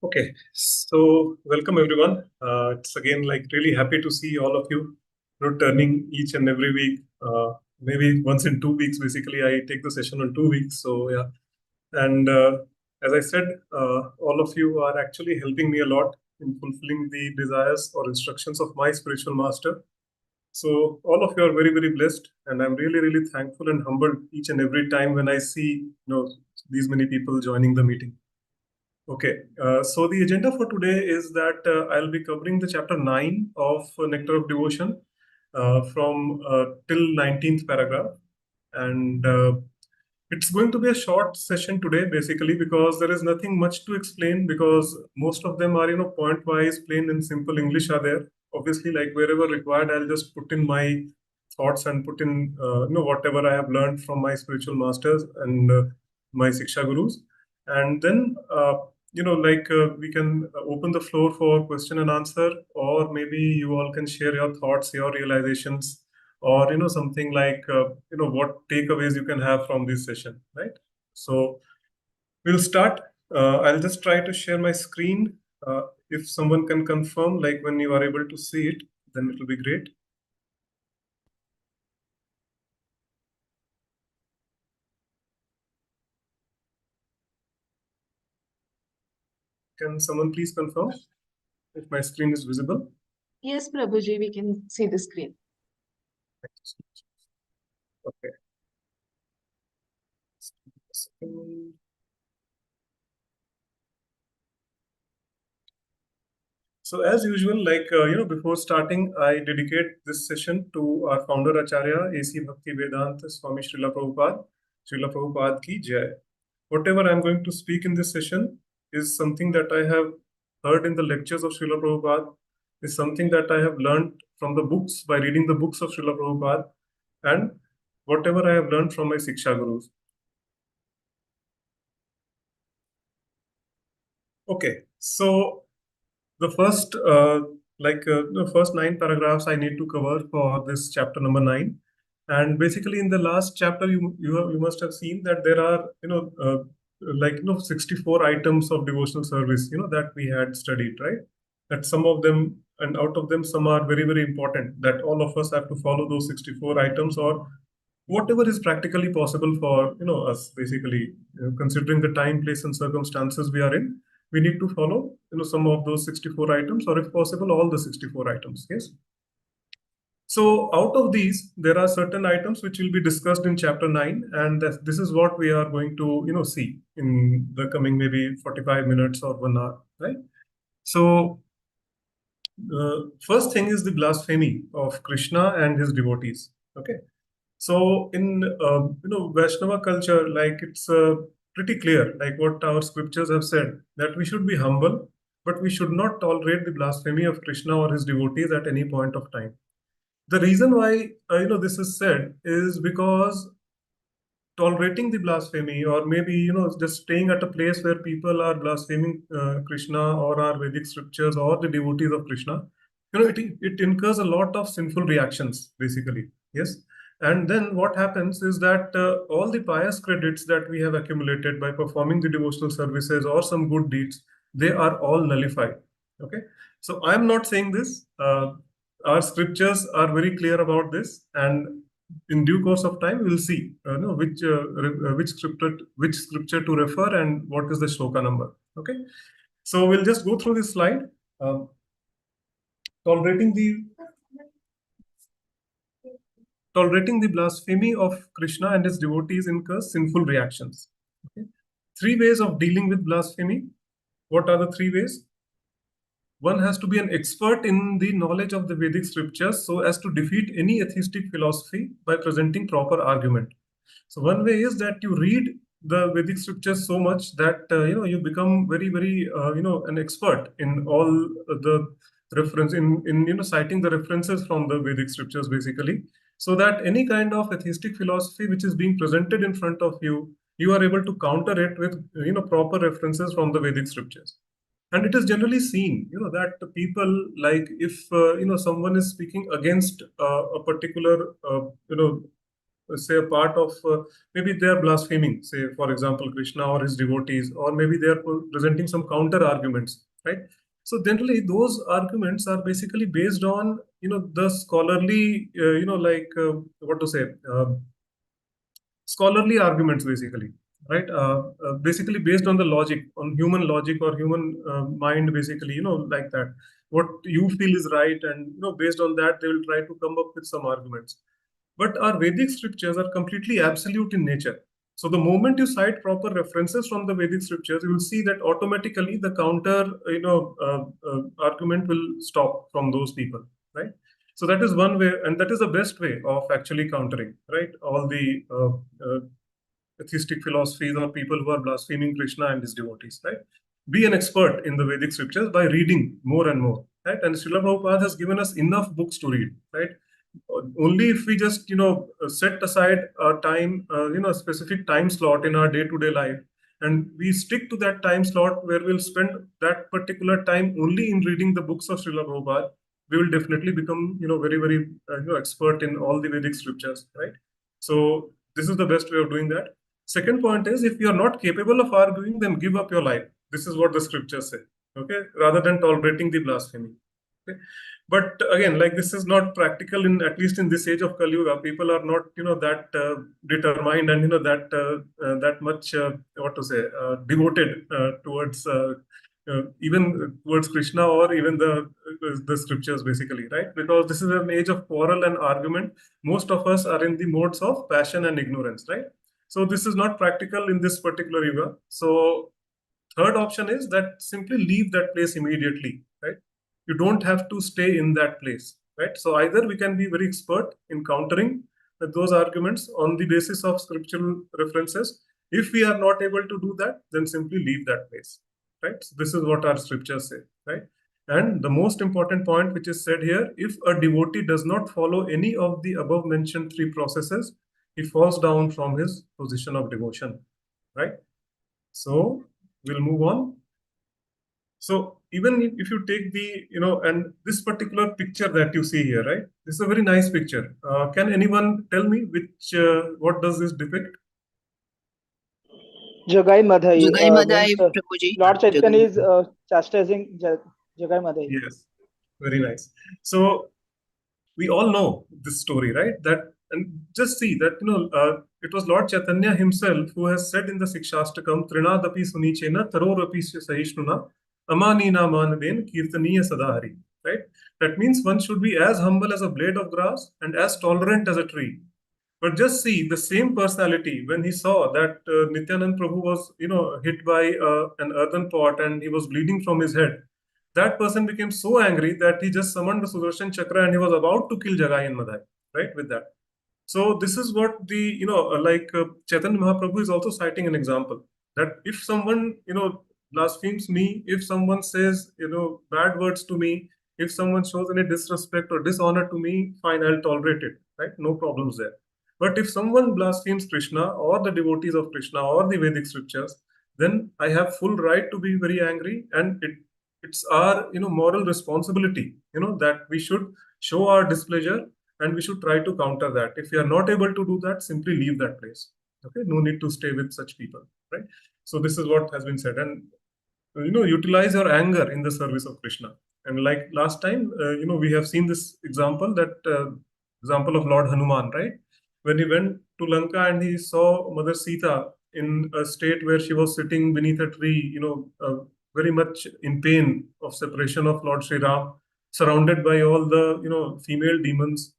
Okay, so welcome everyone. It's again like really happy to see all of you, turning each and every week. Maybe once in 2 weeks. Basically, I take the session on 2 weeks. So yeah, and as I said, all of you are actually helping me a lot in fulfilling the desires or instructions of my spiritual master. So all of you are very blessed, and I'm really thankful and humbled each and every time when I see these many people joining the meeting. Okay, so the agenda for today is that I'll be covering the chapter 9 of Nectar of Devotion from till 19th paragraph. And it's going to be a short session today, basically, because there is nothing much to explain because most of them are, point wise, plain and simple English are there. Obviously, like wherever required, I'll just put in my thoughts and put in, whatever I have learned from my spiritual masters and my Siksha Gurus. And then we can open the floor for question and answer, or maybe you all can share your thoughts, your realizations, or something like what takeaways you can have from this session, right? So we'll start. I'll just try to share my screen. If someone can confirm, like when you are able to see it, then it will be great. Can someone please confirm if my screen is visible? Yes, Prabhuji, we can see the screen. Thank you so much. Okay. So as usual, like, before starting, I dedicate this session to our founder Acharya, A.C. Bhakti Vedanta Swami Srila Prabhupada. Srila Prabhupada ki jai. Whatever I'm going to speak in this session is something that I have heard in the lectures of Srila Prabhupada, is something that I have learned from the books by reading the books of Srila Prabhupada, and whatever I have learned from my Siksha Gurus. Okay, so the first the first 9 paragraphs I need to cover for this chapter number 9. And basically in the last chapter you must have seen that there are 64 items of devotional service that we had studied, right? That some of them, and out of them some are very important, that all of us have to follow those 64 items, or whatever is practically possible for us, basically, considering the time, place and circumstances we are in. We need to follow some of those 64 items, or if possible all the 64 items. Yes. So out of these, there are certain items which will be discussed in chapter 9, and this is what we are going to see in the coming maybe 45 minutes or 1 hour, right? So first thing is the blasphemy of Krishna and his devotees. Okay. So in Vaishnava culture, like it's pretty clear, like what our scriptures have said, that we should be humble, but we should not tolerate the blasphemy of Krishna or his devotees at any point of time. The reason why this is said is because tolerating the blasphemy, or maybe just staying at a place where people are blaspheming Krishna or our Vedic scriptures or the devotees of Krishna, it incurs a lot of sinful reactions, basically. Yes. And then what happens is that all the pious credits that we have accumulated by performing the devotional services or some good deeds, they are all nullified. Okay. So I'm not saying this. Our scriptures are very clear about this, and in due course of time, we'll see which scripture to refer and what is the shloka number. Okay, so we'll just go through this slide. Tolerating the blasphemy of Krishna and his devotees incurs sinful reactions. Okay? 3 ways of dealing with blasphemy. What are the 3 ways? One has to be an expert in the knowledge of the Vedic scriptures so as to defeat any atheistic philosophy by presenting proper argument. So one way is that you read the Vedic scriptures so much that you become very an expert in all the reference in citing the references from the Vedic scriptures, basically, so that any kind of atheistic philosophy which is being presented in front of you, you are able to counter it with proper references from the Vedic scriptures. And it is generally seen that the people, like, if someone is speaking against a particular say a part of maybe they are blaspheming, say for example Krishna or his devotees, or maybe they are presenting some counter arguments, right? So generally those arguments are basically based on the scholarly what to say scholarly arguments basically, right? Basically based on the logic, on human logic or human mind, basically, like that, what you feel is right, and based on that they will try to come up with some arguments. But our Vedic scriptures are completely absolute in nature. So the moment you cite proper references from the Vedic scriptures, you will see that automatically the counter, argument will stop from those people, right? So that is one way, and that is the best way of actually countering, right? All the atheistic philosophies or people who are blaspheming Krishna and his devotees, right? Be an expert in the Vedic scriptures by reading more and more, right? And Srila Prabhupada has given us enough books to read, right? Only if we just set aside a time, a specific time slot in our day-to-day life, and we stick to that time slot where we'll spend that particular time only in reading the books of Srila Prabhupada, we will definitely become very very expert in all the Vedic scriptures, right? So this is the best way of doing that. Second point is, if you are not capable of arguing, then give up your life. This is what the scriptures say, okay, rather than tolerating the blasphemy. Okay? But again, like, this is not practical in, at least in this age of Kali Yuga. People are not that determined and that much what to say devoted towards even towards Krishna, or even the scriptures basically, right? Because this is an age of quarrel and argument. Most of us are in the modes of passion and ignorance, right? So this is not practical in this particular yuga. So third option is that simply leave that place immediately, right? You don't have to stay in that place, right? So either we can be very expert in countering those arguments on the basis of scriptural references. If we are not able to do that, then simply leave that place, right? So this is what our scriptures say, right? And the most important point which is said here, if a devotee does not follow any of the above mentioned three processes, he falls down from his position of devotion, right? So we'll move on. So even if you take the, and this particular picture that you see here, right? This is a very nice picture. Can anyone tell me what does this depict? Jagai Madhai Jagai Madhai, means Prabhuji. Lord Chaitanya Jagai is chastising Jagai Madhai. Yes, very nice. So we all know this story, right? That, and just see that it was Lord Chaitanya himself who has said in the Sikshastakam, Trinadapi Sunichena Tarorapi Sahishnuna Amanina Manaden Kirtaniya Sadahari. Right? That means one should be as humble as a blade of grass and as tolerant as a tree. But just see the same personality when he saw that Nityanand Prabhu was, hit by an earthen pot and he was bleeding from his head. That person became so angry that he just summoned the Sudarshan Chakra and he was about to kill Jagai and Madhai, right? With that. So this is what the, Chaitanya Mahaprabhu is also citing an example, that if someone, blasphemes me, if someone says, bad words to me, if someone shows any disrespect or dishonor to me, fine, I'll tolerate it, right? No problems there. But if someone blasphemes Krishna or the devotees of Krishna or the Vedic scriptures, then I have full right to be very angry, and it's our moral responsibility, that we should show our displeasure and we should try to counter that. If we are not able to do that, simply leave that place. Okay, no need to stay with such people, right? So this is what has been said, and utilize your anger in the service of Krishna. And like last time, we have seen this example, that example of Lord Hanuman, right? When he went to Lanka and he saw Mother Sita in a state where she was sitting beneath a tree, very much in pain of separation of Lord Sri Ram, surrounded by all the female demons,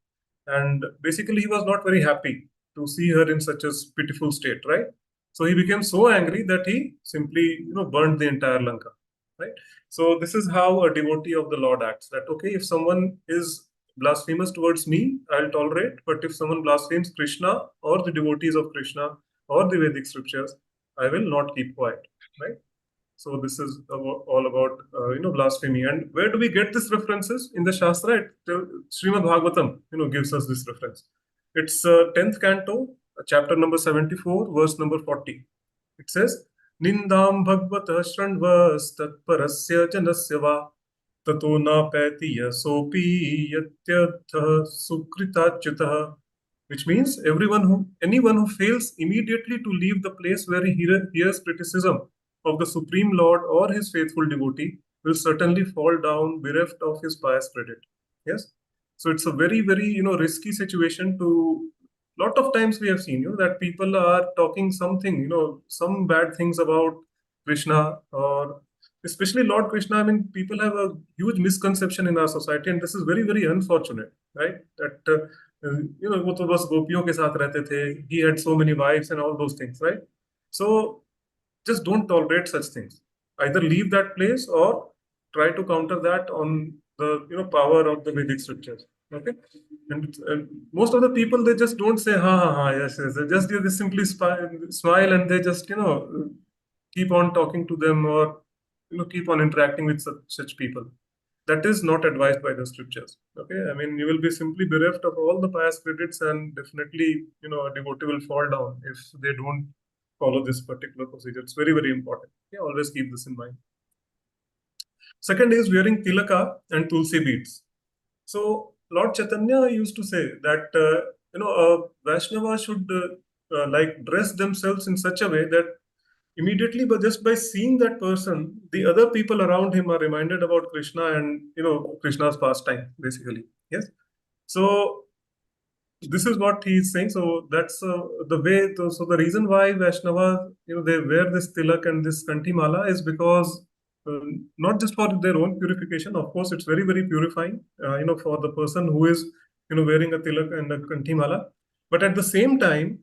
and basically he was not very happy to see her in such a pitiful state, right? So he became so angry that he simply burned the entire Lanka, right? So this is how a devotee of the Lord acts, that okay, if someone is blasphemous towards me, I'll tolerate, but if someone blasphemes Krishna or the devotees of Krishna or the Vedic scriptures, I will not keep quiet, right? So this is all about blasphemy. And where do we get these references in the Shastra? Srimad Bhagavatam gives us this reference. It's 10th canto, chapter number 74, verse number 40. It says, Nindam Bhagavata Shranvas Tatparasya Janasya Va Tato Na Paiti Yasopi Yatyatha Sukritachyutah which means anyone who fails immediately to leave the place where he hears criticism of the Supreme Lord or his faithful devotee will certainly fall down bereft of his pious credit. Yes. So it's a very, very, risky situation to. Lot of times we have seen, that people are talking something, some bad things about Krishna, or especially Lord Krishna. I mean, people have a huge misconception in our society, and this is very, very unfortunate, right? That वो तो बस गोपियों के साथ रहते थे. He had so many wives and all those things, right? So just don't tolerate such things. Either leave that place or try to counter that on the power of the Vedic scriptures. Okay, and most of the people, they just don't say ha ha ha, yes yes. They simply smile, and they just keep on talking to them, or keep on interacting with such people. That is not advised by the scriptures. Okay, I mean, you will be simply bereft of all the pious credits, and definitely a devotee will fall down if they don't follow this particular procedure. It's very, very important. Yeah, always keep this in mind. Second is wearing tilaka and tulsi beads. So Lord Chaitanya used to say that a Vaishnava should like dress themselves in such a way that immediately, but just by seeing that person, the other people around him are reminded about Krishna and Krishna's pastime, basically. Yes. So this is what he is saying. So that's the way. So the reason why Vaishnava, they wear this tilak and this kantimala is because not just for their own purification. Of course, it's very, very purifying. For the person who is wearing a tilak and a kantimala, but at the same time,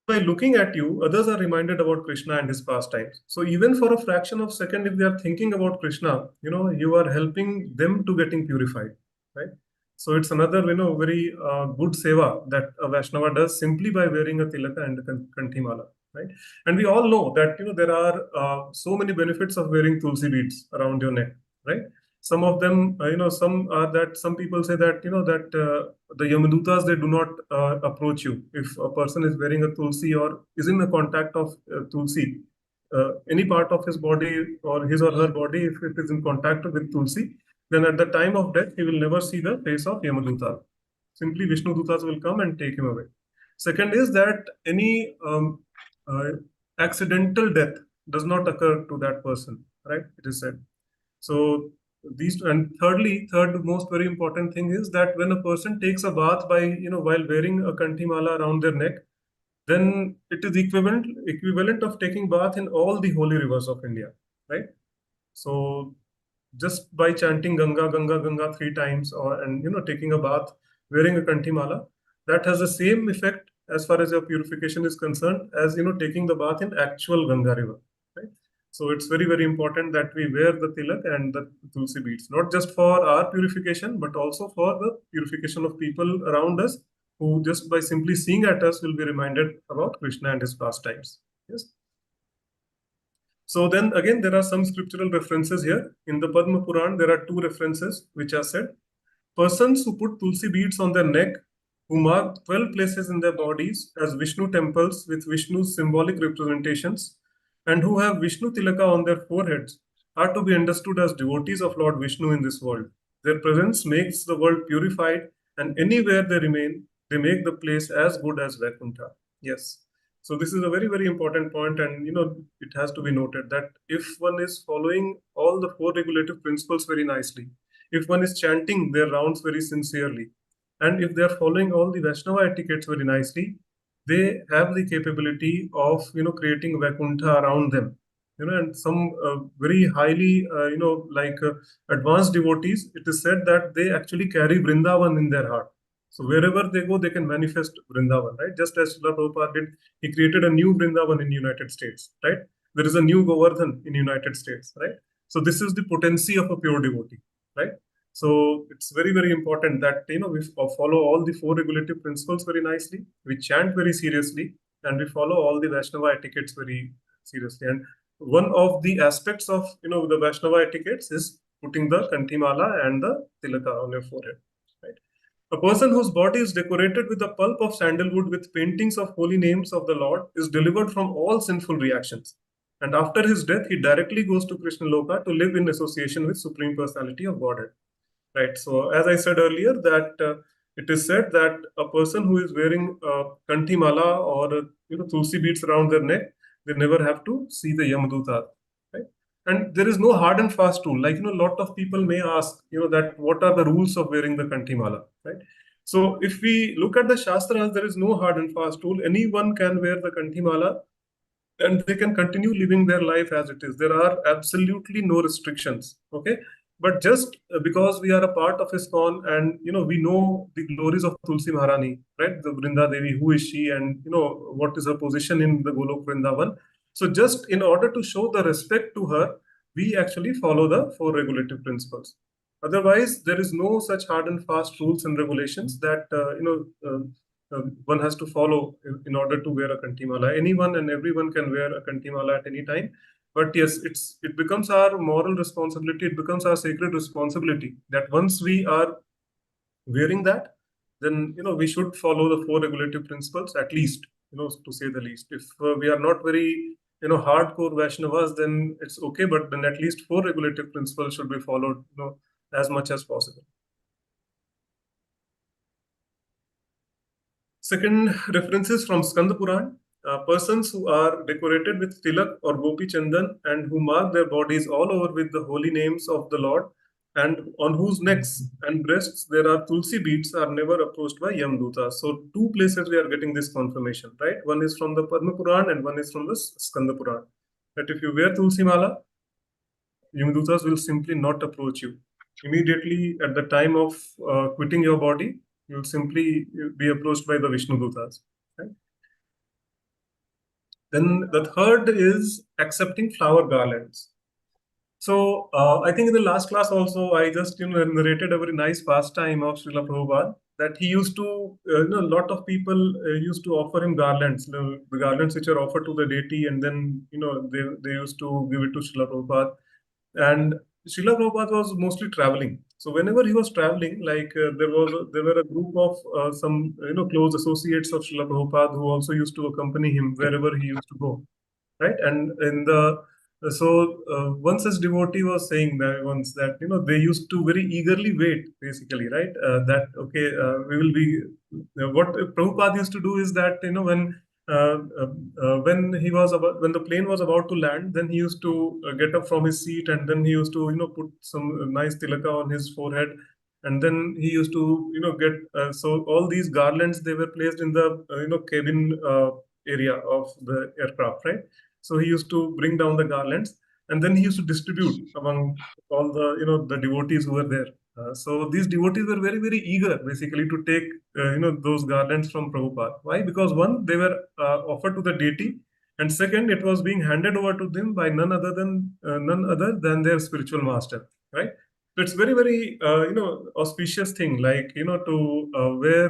by looking at you, others are reminded about Krishna and his pastimes. So even for a fraction of a second, if they are thinking about Krishna, you are helping them to getting purified, right? So it's another, very good seva that a Vaishnava does simply by wearing a tilaka and a kantimala, right? And we all know that, there are so many benefits of wearing tulsi beads around your neck, right? Some of them, some are that some people say that, that the Yamadutas, they do not approach you. If a person is wearing a tulsi or is in the contact of tulsi, any part of his body or his or her body, if it is in contact with tulsi, then at the time of death, he will never see the face of Yamaduta. Simply Vishnu Dutas will come and take him away. Second is that any accidental death does not occur to that person, right? It is said. So these, and third most very important thing is that when a person takes a bath by while wearing a kantimala around their neck, then it is equivalent of taking bath in all the holy rivers of India, right? So just by chanting Ganga Ganga Ganga 3 times, and taking a bath wearing a kantimala, that has the same effect as far as your purification is concerned as taking the bath in actual Ganga river, right? So it's very, very important that we wear the tilak and the tulsi beads, not just for our purification, but also for the purification of people around us, who just by simply seeing at us will be reminded about Krishna and his pastimes. Yes. So then again, there are some scriptural references here. In the Padma Puran, there are 2 references which are said. Persons who put tulsi beads on their neck, who mark 12 places in their bodies as Vishnu temples with Vishnu's symbolic representations, and who have Vishnu tilaka on their foreheads, are to be understood as devotees of Lord Vishnu in this world. Their presence makes the world purified, and anywhere they remain, they make the place as good as Vaikuntha. Yes. So this is a very, very important point, and it has to be noted that if one is following all the 4 regulative principles very nicely, if one is chanting their rounds very sincerely, and if they are following all the Vaishnava etiquettes very nicely, they have the capability of creating Vaikuntha around them. And some very highly advanced devotees, it is said that they actually carry Vrindavan in their heart. So wherever they go, they can manifest Vrindavan, right? Just as Srila Prabhupada did, he created a new Vrindavan in United States, right? There is a new Govardhan in United States, right? So this is the potency of a pure devotee, right? So it's very, very important that we follow all the 4 regulative principles very nicely, we chant very seriously, and we follow all the Vaishnava etiquettes very seriously. And one of the aspects of the Vaishnava etiquettes is putting the kantimala and the tilaka on your forehead, right? A person whose body is decorated with the pulp of sandalwood with paintings of holy names of the Lord is delivered from all sinful reactions. And after his death, he directly goes to Krishna Loka to live in association with Supreme Personality of Godhead. Right. So as I said earlier, that it is said that a person who is wearing kanthi mala or tulsi beads around their neck, they never have to see the Yamaduta. Right? And there is no hard and fast rule. Like, a lot of people may ask, that what are the rules of wearing the kanthi mala, right? So if we look at the Shastras, there is no hard and fast rule. Anyone can wear the kanthi mala and they can continue living their life as it is. There are absolutely no restrictions. Okay. But just because we are a part of ISKCON and we know the glories of Tulsi Maharani, right? The Vrinda Devi, who is she, and what is her position in the Golok Vrindavan. So just in order to show the respect to her, we actually follow the 4 regulative principles. Otherwise, there is no such hard and fast rules and regulations that one has to follow in order to wear a kanthi mala. Anyone and everyone can wear a kanthi mala at any time. But yes, it becomes our moral responsibility. It becomes our sacred responsibility that once we are wearing that, then we should follow the 4 regulative principles at least, to say the least. If we are not very hardcore Vaishnavas, then it's okay. But then at least 4 regulative principles should be followed, as much as possible. Second reference is from Skanda Puran. Persons who are decorated with tilak or gopi chandan and who mark their bodies all over with the holy names of the Lord and on whose necks and breasts there are tulsi beads are never approached by Yamdutas. So 2 places we are getting this confirmation, right? One is from the Padma Puran and one is from the Skanda Puran. That if you wear tulsi mala, Yamdutas will simply not approach you. Immediately at the time of quitting your body, you will simply be approached by the Vishnu Dutas. Right? Then the third is accepting flower garlands. So I think in the last class also, I just narrated a very nice pastime of Srila Prabhupada that he used to, a lot of people used to offer him garlands, the garlands which are offered to the deity, and then they used to give it to Srila Prabhupada. And Srila Prabhupada was mostly traveling. So whenever he was traveling, like there were a group of some close associates of Srila Prabhupada who also used to accompany him wherever he used to go, right? And in the one such devotee was saying that once that they used to very eagerly wait, basically, right? That okay, we will be. What Prabhupada used to do is that when when the plane was about to land, then he used to get up from his seat and then he used to put some nice tilaka on his forehead, and then he used to get so all these garlands, they were placed in the cabin area of the aircraft, right? So he used to bring down the garlands and then he used to distribute among all the the devotees who were there. So these devotees were very, very eager basically to take those garlands from Prabhupada. Why? Because one, they were offered to the deity, and second, it was being handed over to them by none other than their spiritual master, right? So it's very, very auspicious thing, like to wear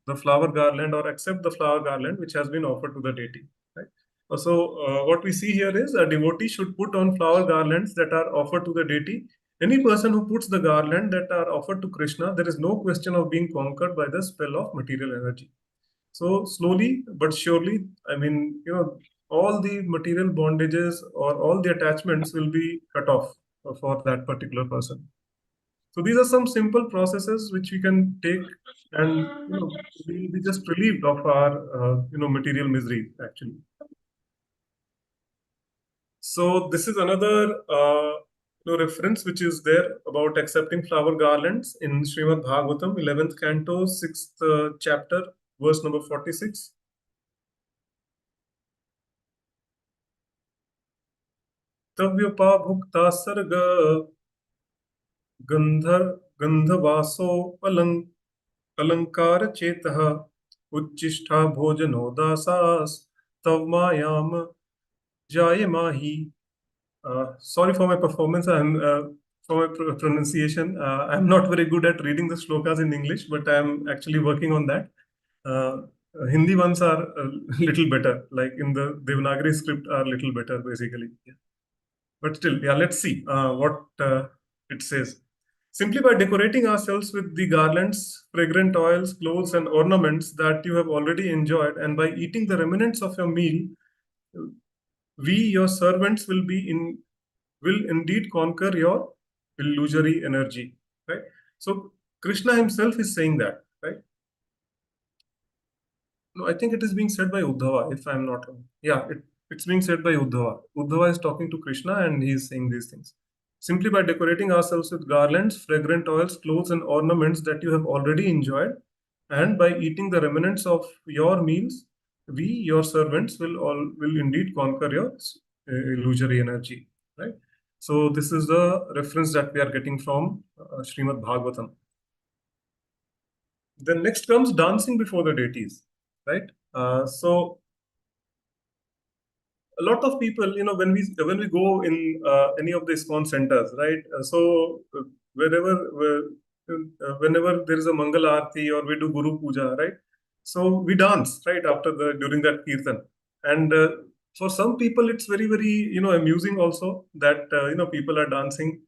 the flower garland or accept the flower garland which has been offered to the deity, right? So what we see here is a devotee should put on flower garlands that are offered to the deity. Any person who puts the garland that are offered to Krishna, there is no question of being conquered by the spell of material energy. So slowly but surely, I mean, all the material bondages or all the attachments will be cut off for that particular person. So these are some simple processes which we can take, and we'll be just relieved of our material misery actually. So this is another reference which is there about accepting flower garlands in Srimad Bhagavatam, 11th canto, 6th chapter, verse number 46. Tavyapa bhukta sarga gandhavaso alankara chetaha uchchishta bhojano dasas tavmayam jayamahi. Sorry for my performance. For my pronunciation. I'm not very good at reading the shlokas in English, but I'm actually working on that. Hindi ones are a little better, like in the Devanagari script are a little better, basically. Yeah. But still, yeah, let's see what it says. Simply by decorating ourselves with the garlands, fragrant oils, clothes, and ornaments that you have already enjoyed, and by eating the remnants of your meal, we, your servants, will indeed conquer your illusory energy, right? So Krishna himself is saying that, right? No, I think it is being said by Uddhava, if I'm not wrong. Yeah, it's being said by Uddhava. Uddhava is talking to Krishna and he is saying these things. Simply by decorating ourselves with garlands, fragrant oils, clothes, and ornaments that you have already enjoyed, and by eating the remnants of your meals, we, your servants, will indeed conquer your illusory energy. Right. So this is the reference that we are getting from Srimad Bhagavatam. Then next comes dancing before the deities, right? So a lot of people, when we go in any of the ISKCON centers, right? Wherever whenever there is a Mangal Aarti or we do Guru Puja, right? So we dance, right, after the during that kirtan, and for some people it's very very amusing also that people are dancing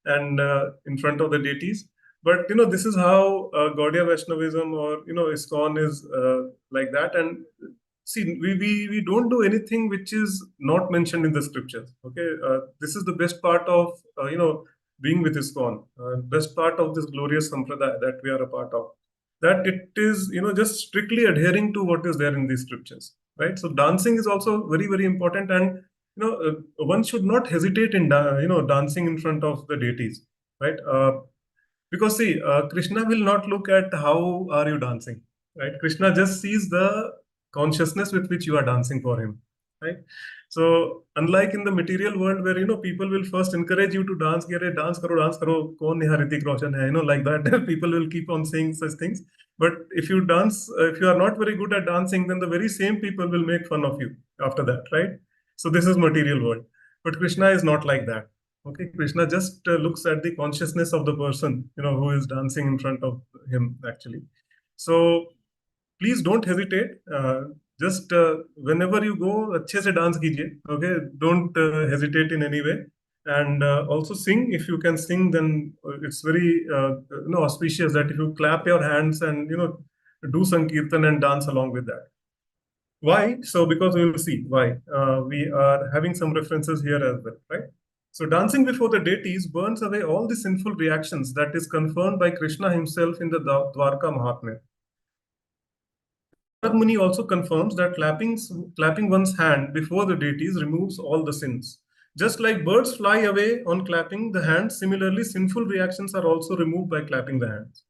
and in front of the deities. But this is how Gaudiya Vaishnavism or ISKCON is like that. And see, we don't do anything which is not mentioned in the scriptures. Okay, this is the best part of being with ISKCON. Best part of this glorious sampradaya that we are a part of. That it is just strictly adhering to what is there in these scriptures, right? So dancing is also very very important, and one should not hesitate in dancing in front of the deities, right? Because see, Krishna will not look at how are you dancing, right? Krishna just sees the consciousness with which you are dancing for him, right? So unlike in the material world where people will first encourage you to dance, get a dance karo, kaun hai Hrithik Roshan hai, like that. People will keep on saying such things. But if you dance, if you are not very good at dancing, then the very same people will make fun of you after that, right? So this is material world, but Krishna is not like that. Okay, Krishna just looks at the consciousness of the person, who is dancing in front of him actually. So please don't hesitate. Just whenever you go, अच्छे से dance कीजिए. Okay, don't hesitate in any way. And also sing. If you can sing, then it's very auspicious that if you clap your hands and do sankirtan and dance along with that. Why? So because we will see why. We are having some references here as well, right? So dancing before the deities burns away all the sinful reactions that is confirmed by Krishna himself in the Dwarka Mahatmya. Narad Muni also confirms that clapping one's hand before the deities removes all the sins. Just like birds fly away on clapping the hands, similarly sinful reactions are also removed by clapping the hands.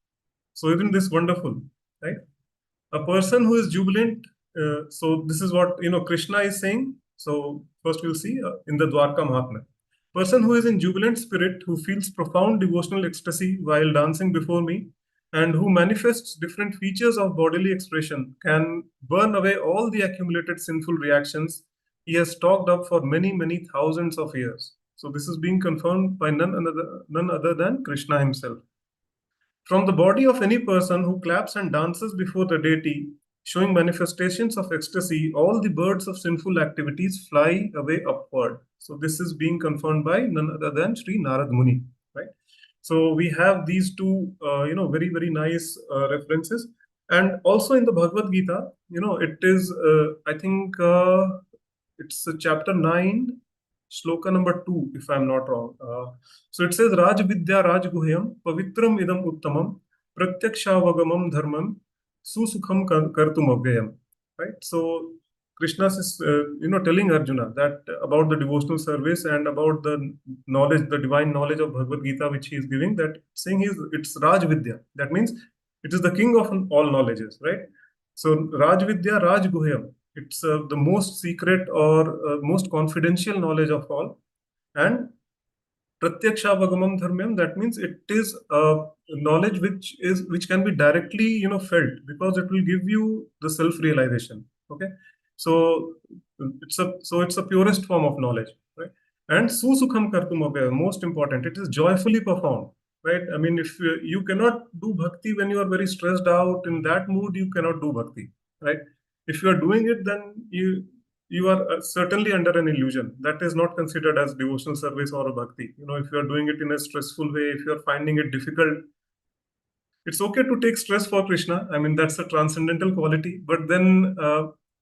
So isn't this wonderful, right? A person who is jubilant, so this is what Krishna is saying. So first we'll see in the Dwarka Mahatmya. Person who is in jubilant spirit, who feels profound devotional ecstasy while dancing before me, and who manifests different features of bodily expression, can burn away all the accumulated sinful reactions he has stocked up for many, many thousands of years. So this is being confirmed by none other than Krishna himself. From the body of any person who claps and dances before the deity, showing manifestations of ecstasy, all the birds of sinful activities fly away upward. So this is being confirmed by none other than Sri Narad Muni, right? So we have these two, very very nice references, and also in the Bhagavad Gita, it is, I think, it's chapter 9. Shloka number 2, if I'm not wrong. So it says, Raj Vidya Raj Guhyam, Pavitram Idam Uttamam, Pratyakshaavagamam Dharmam, Susukham Kartum Avyayam. Right? So Krishna is, telling Arjuna that about the devotional service and about the knowledge, the divine knowledge of Bhagavad Gita, which he is giving, that saying it's Raj Vidya. That means it is the king of all knowledges, right? So Raj Vidya Raj Guhyam. It's the most secret or most confidential knowledge of all. And Pratyakshaavagamam Dharmyam, that means it is knowledge which can be directly felt, because it will give you the self-realization. Okay, so it's a purest form of knowledge, right? And Susukham Kartum Abhyaya, most important, it is joyfully performed. Right? I mean, if you cannot do bhakti when you are very stressed out, in that mood, you cannot do bhakti, right? If you are doing it, then you are certainly under an illusion. That is not considered as devotional service or a bhakti. If you are doing it in a stressful way, if you are finding it difficult, it's okay to take stress for Krishna. I mean, that's a transcendental quality. But then,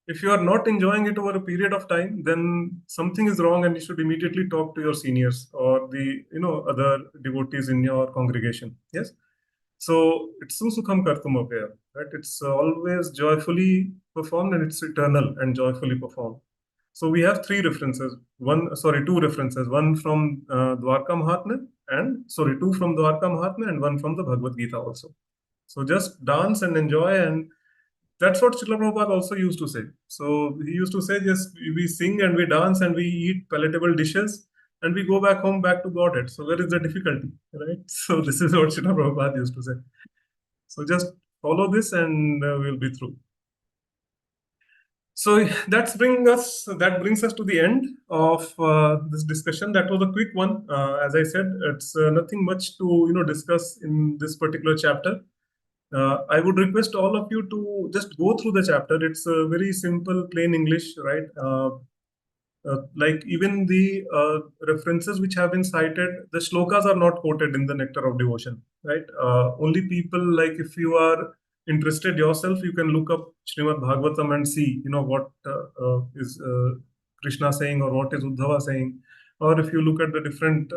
if you are not enjoying it over a period of time, then something is wrong, and you should immediately talk to your seniors or the other devotees in your congregation. Yes. So it's susukham kartum apaya, right? It's always joyfully performed and it's eternal and joyfully performed. So we have two references. One from Dwarka Mahatmya two from Dwarka Mahatmya and one from the Bhagavad Gita also. So just dance and enjoy, and that's what Srila Prabhupada also used to say. So he used to say, just we sing and we dance and we eat palatable dishes and we go back home, back to Godhead. So where is the difficulty, right? So this is what Srila Prabhupada used to say. So just follow this and we'll be through. So that brings us to the end of this discussion. That was a quick one. As I said, it's nothing much to discuss in this particular chapter. I would request all of you to just go through the chapter. It's a very simple, plain English, right? Like even the references which have been cited, the shlokas are not quoted in the Nectar of Devotion, right? Only people, like if you are interested yourself, you can look up Srimad Bhagavatam and see, what is Krishna saying or what is Uddhava saying. Or if you look at the different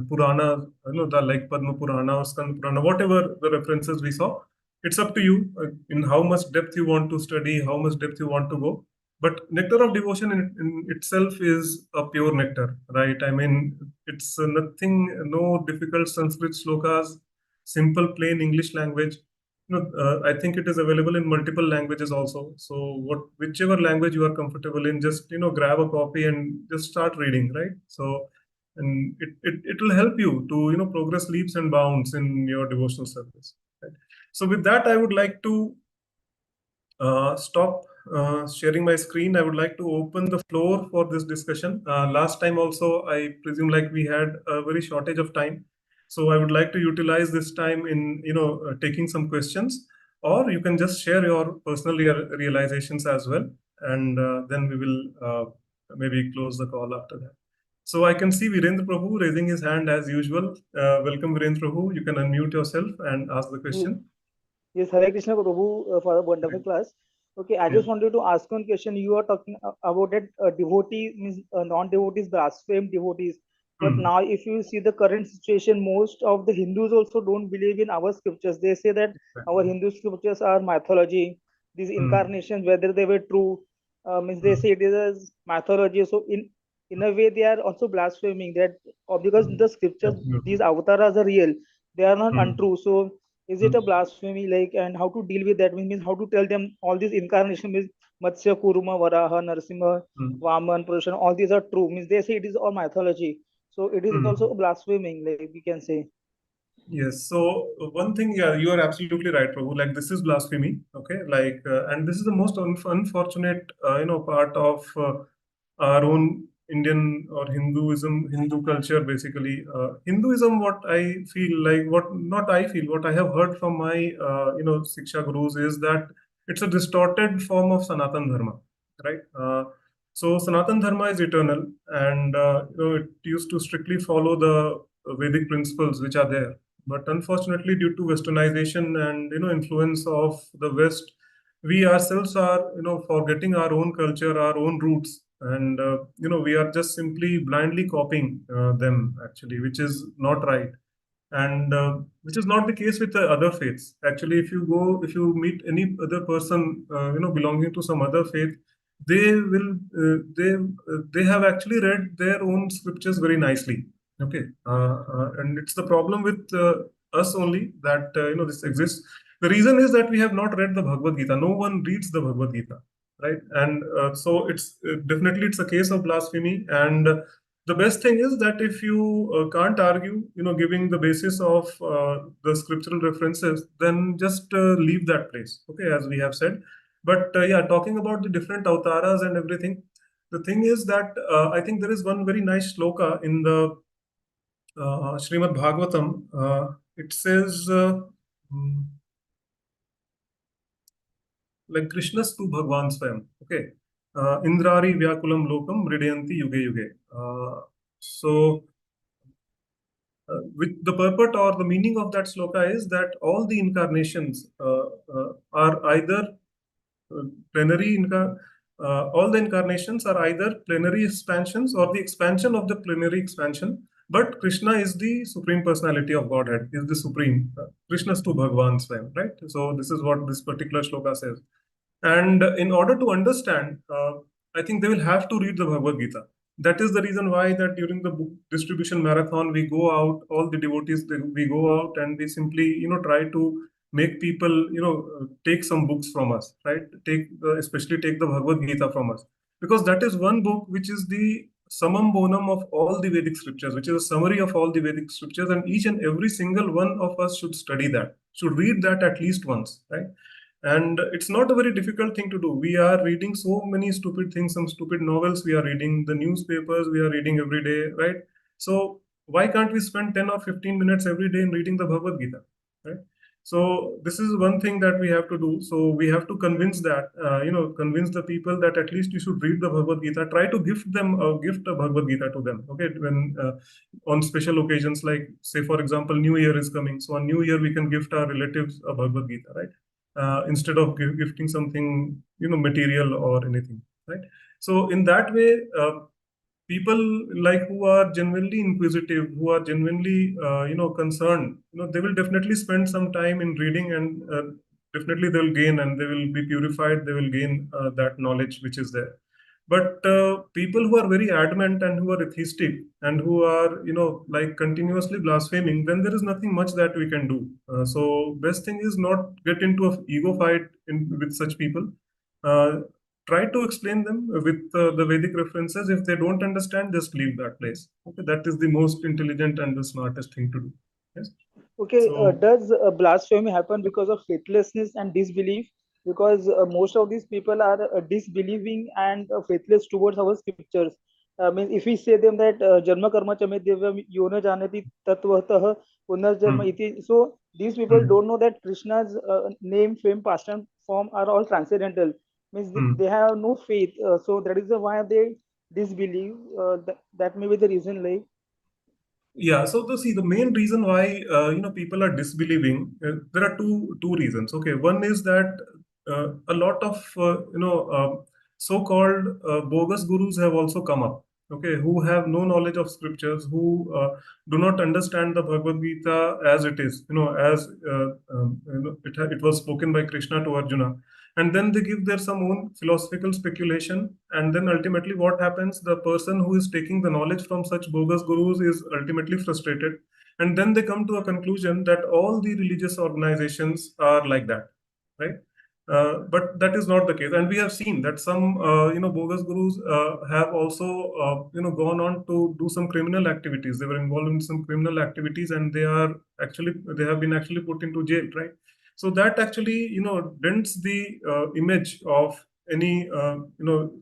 Purana, the like Padma Purana or Skanda Purana, whatever the references we saw, it's up to you in how much depth you want to study, how much depth you want to go. But Nectar of Devotion in itself is a pure nectar, right? I mean, it's nothing, no difficult Sanskrit slokas, simple, plain English language. I think it is available in multiple languages also. So whichever language you are comfortable in, just grab a copy and just start reading, right? So, and it will help you to progress leaps and bounds in your devotional service. Right? So with that, I would like to stop sharing my screen. I would like to open the floor for this discussion. Last time also, I presume like we had a very shortage of time. So I would like to utilize this time in taking some questions, or you can just share your personal realizations as well, and then we will maybe close the call after that. So I can see Virendra Prabhu raising his hand as usual. Welcome, Virendra Prabhu. You can unmute yourself and ask the question. Yes, Hare Krishna Prabhu for a wonderful class. Okay, I just wanted to ask one question. You are talking about that devotee means non-devotees blaspheme devotees. But now, if you see the current situation, most of the Hindus also don't believe in our scriptures. They say that our Hindu scriptures are mythology. These incarnations, whether they were true, means they say it is a mythology. So in a way, they are also blaspheming that, because the scriptures, these avatars are real. They are not untrue. So is it a blasphemy, like, and how to deal with that? Means how to tell them all these incarnation means Matsya, Kuruma, Varaha, Narasimha, Vaman, Purushan, all these are true. Means they say it is all mythology. So it is also blaspheming, like we can say. Yes. So one thing, yeah, you are absolutely right, Prabhu. Like this is blasphemy. Okay. Like, and this is the most unfortunate, part of our own Indian or Hindu culture, basically. Hinduism, what I feel like, what I have heard from my, Siksha gurus is that it's a distorted form of Sanatan Dharma, right? So Sanatan Dharma is eternal, and it used to strictly follow the Vedic principles which are there. But unfortunately, due to westernization and influence of the West, we ourselves are forgetting our own culture, our own roots, and we are just simply blindly copying them actually, which is not right, and which is not the case with the other faiths. Actually, if you meet any other person belonging to some other faith, they have actually read their own scriptures very nicely. Okay, and it's the problem with us only that this exists. The reason is that we have not read the Bhagavad Gita. No one reads the Bhagavad Gita, right? And so it's definitely it's a case of blasphemy. And the best thing is that if you can't argue, giving the basis of the scriptural references, then just leave that place. Okay, as we have said. But yeah, talking about the different avatars and everything, the thing is that I think there is one very nice shloka in the Srimad Bhagavatam. It says, like Krishnastu Bhagwan Swayam. Okay. Indrari Vyakulam Lokam Mridayanti Yuge Yuge. So, with the purport or the meaning of that sloka is that all the incarnations are either plenary all the incarnations are either plenary expansions or the expansion of the plenary expansion, But Krishna is the supreme personality of Godhead, is the supreme. Krishna's to Bhagwan Swayam, right? So this is what this particular shloka says. And in order to understand, I think they will have to read the Bhagavad Gita. That is the reason why that during the book distribution marathon, we go out, all the devotees, we go out and we simply, try to make people, take some books from us, right? Especially take the Bhagavad Gita from us. Because that is one book which is the summum bonum of all the Vedic scriptures, which is a summary of all the Vedic scriptures, and each and every single one of us should study that, should read that at least once, right? And it's not a very difficult thing to do. We are reading so many stupid things, some stupid novels we are reading, the newspapers we are reading every day, right? So why can't we spend 10 or 15 minutes every day in reading the Bhagavad Gita, right? So this is one thing that we have to do. So we have to convince that, convince the people that at least you should read the Bhagavad Gita. Try to gift a Bhagavad Gita to them. Okay, when on special occasions, like say for example, New Year is coming. So on New Year we can gift our relatives a Bhagavad Gita, right? Instead of gifting something, material or anything, right? So in that way, people like who are genuinely inquisitive, who are genuinely, concerned, they will definitely spend some time in reading, and definitely they will gain, and they will be purified. They will gain that knowledge which is there. But people who are very adamant and who are atheistic and who are, like continuously blaspheming, then there is nothing much that we can do. So best thing is not get into a ego fight with such people. Try to explain them with the Vedic references. If they don't understand, just leave that place. Okay, that is the most intelligent and the smartest thing to do. Yes. Okay, So does blasphemy happen because of faithlessness and disbelief? Because most of these people are disbelieving and faithless towards our scriptures. I mean, if we say them that janma karma chame devam yona janati tatvatah punarjanma iti, so these people don't know that Krishna's name, fame, past and form are all transcendental. Means they have no faith. So that is the why they disbelieve. That may be the reason, like. yeah, so the main reason why people are disbelieving, there are two reasons. Okay, one is that a lot of so-called bogus gurus have also come up. Okay, who have no knowledge of scriptures, who do not understand the Bhagavad Gita as it is, as it was spoken by Krishna to Arjuna, and then they give their some own philosophical speculation, and then ultimately what happens, the person who is taking the knowledge from such bogus gurus is ultimately frustrated, and then they come to a conclusion that all the religious organizations are like that, right? But that is not the case, and we have seen that some bogus gurus have also gone on to do some criminal activities. They were involved in some criminal activities, and they have been actually put into jail, right? So that actually dents the image of any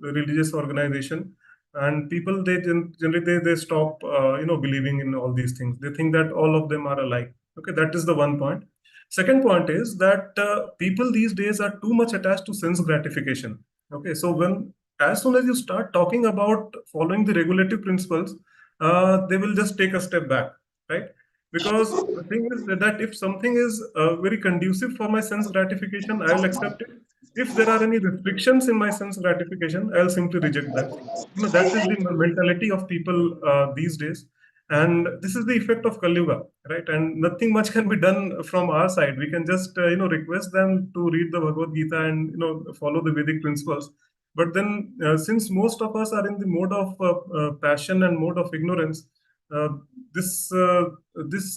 religious organization, and people, they generally they stop believing in all these things. They think that all of them are alike. Okay, that is the one point. Second point is that people these days are too much attached to sense gratification. Okay, so as soon as you start talking about following the regulative principles, they will just take a step back, right? Because the thing is that if something is very conducive for my sense gratification, I will accept it. If there are any restrictions in my sense gratification, I'll simply reject that thing. That is the mentality of people these days. And this is the effect of Kali Yuga, right? And nothing much can be done from our side. We can just, request them to read the Bhagavad Gita and, follow the Vedic principles. But then, since most of us are in the mode of passion and mode of ignorance, uh, this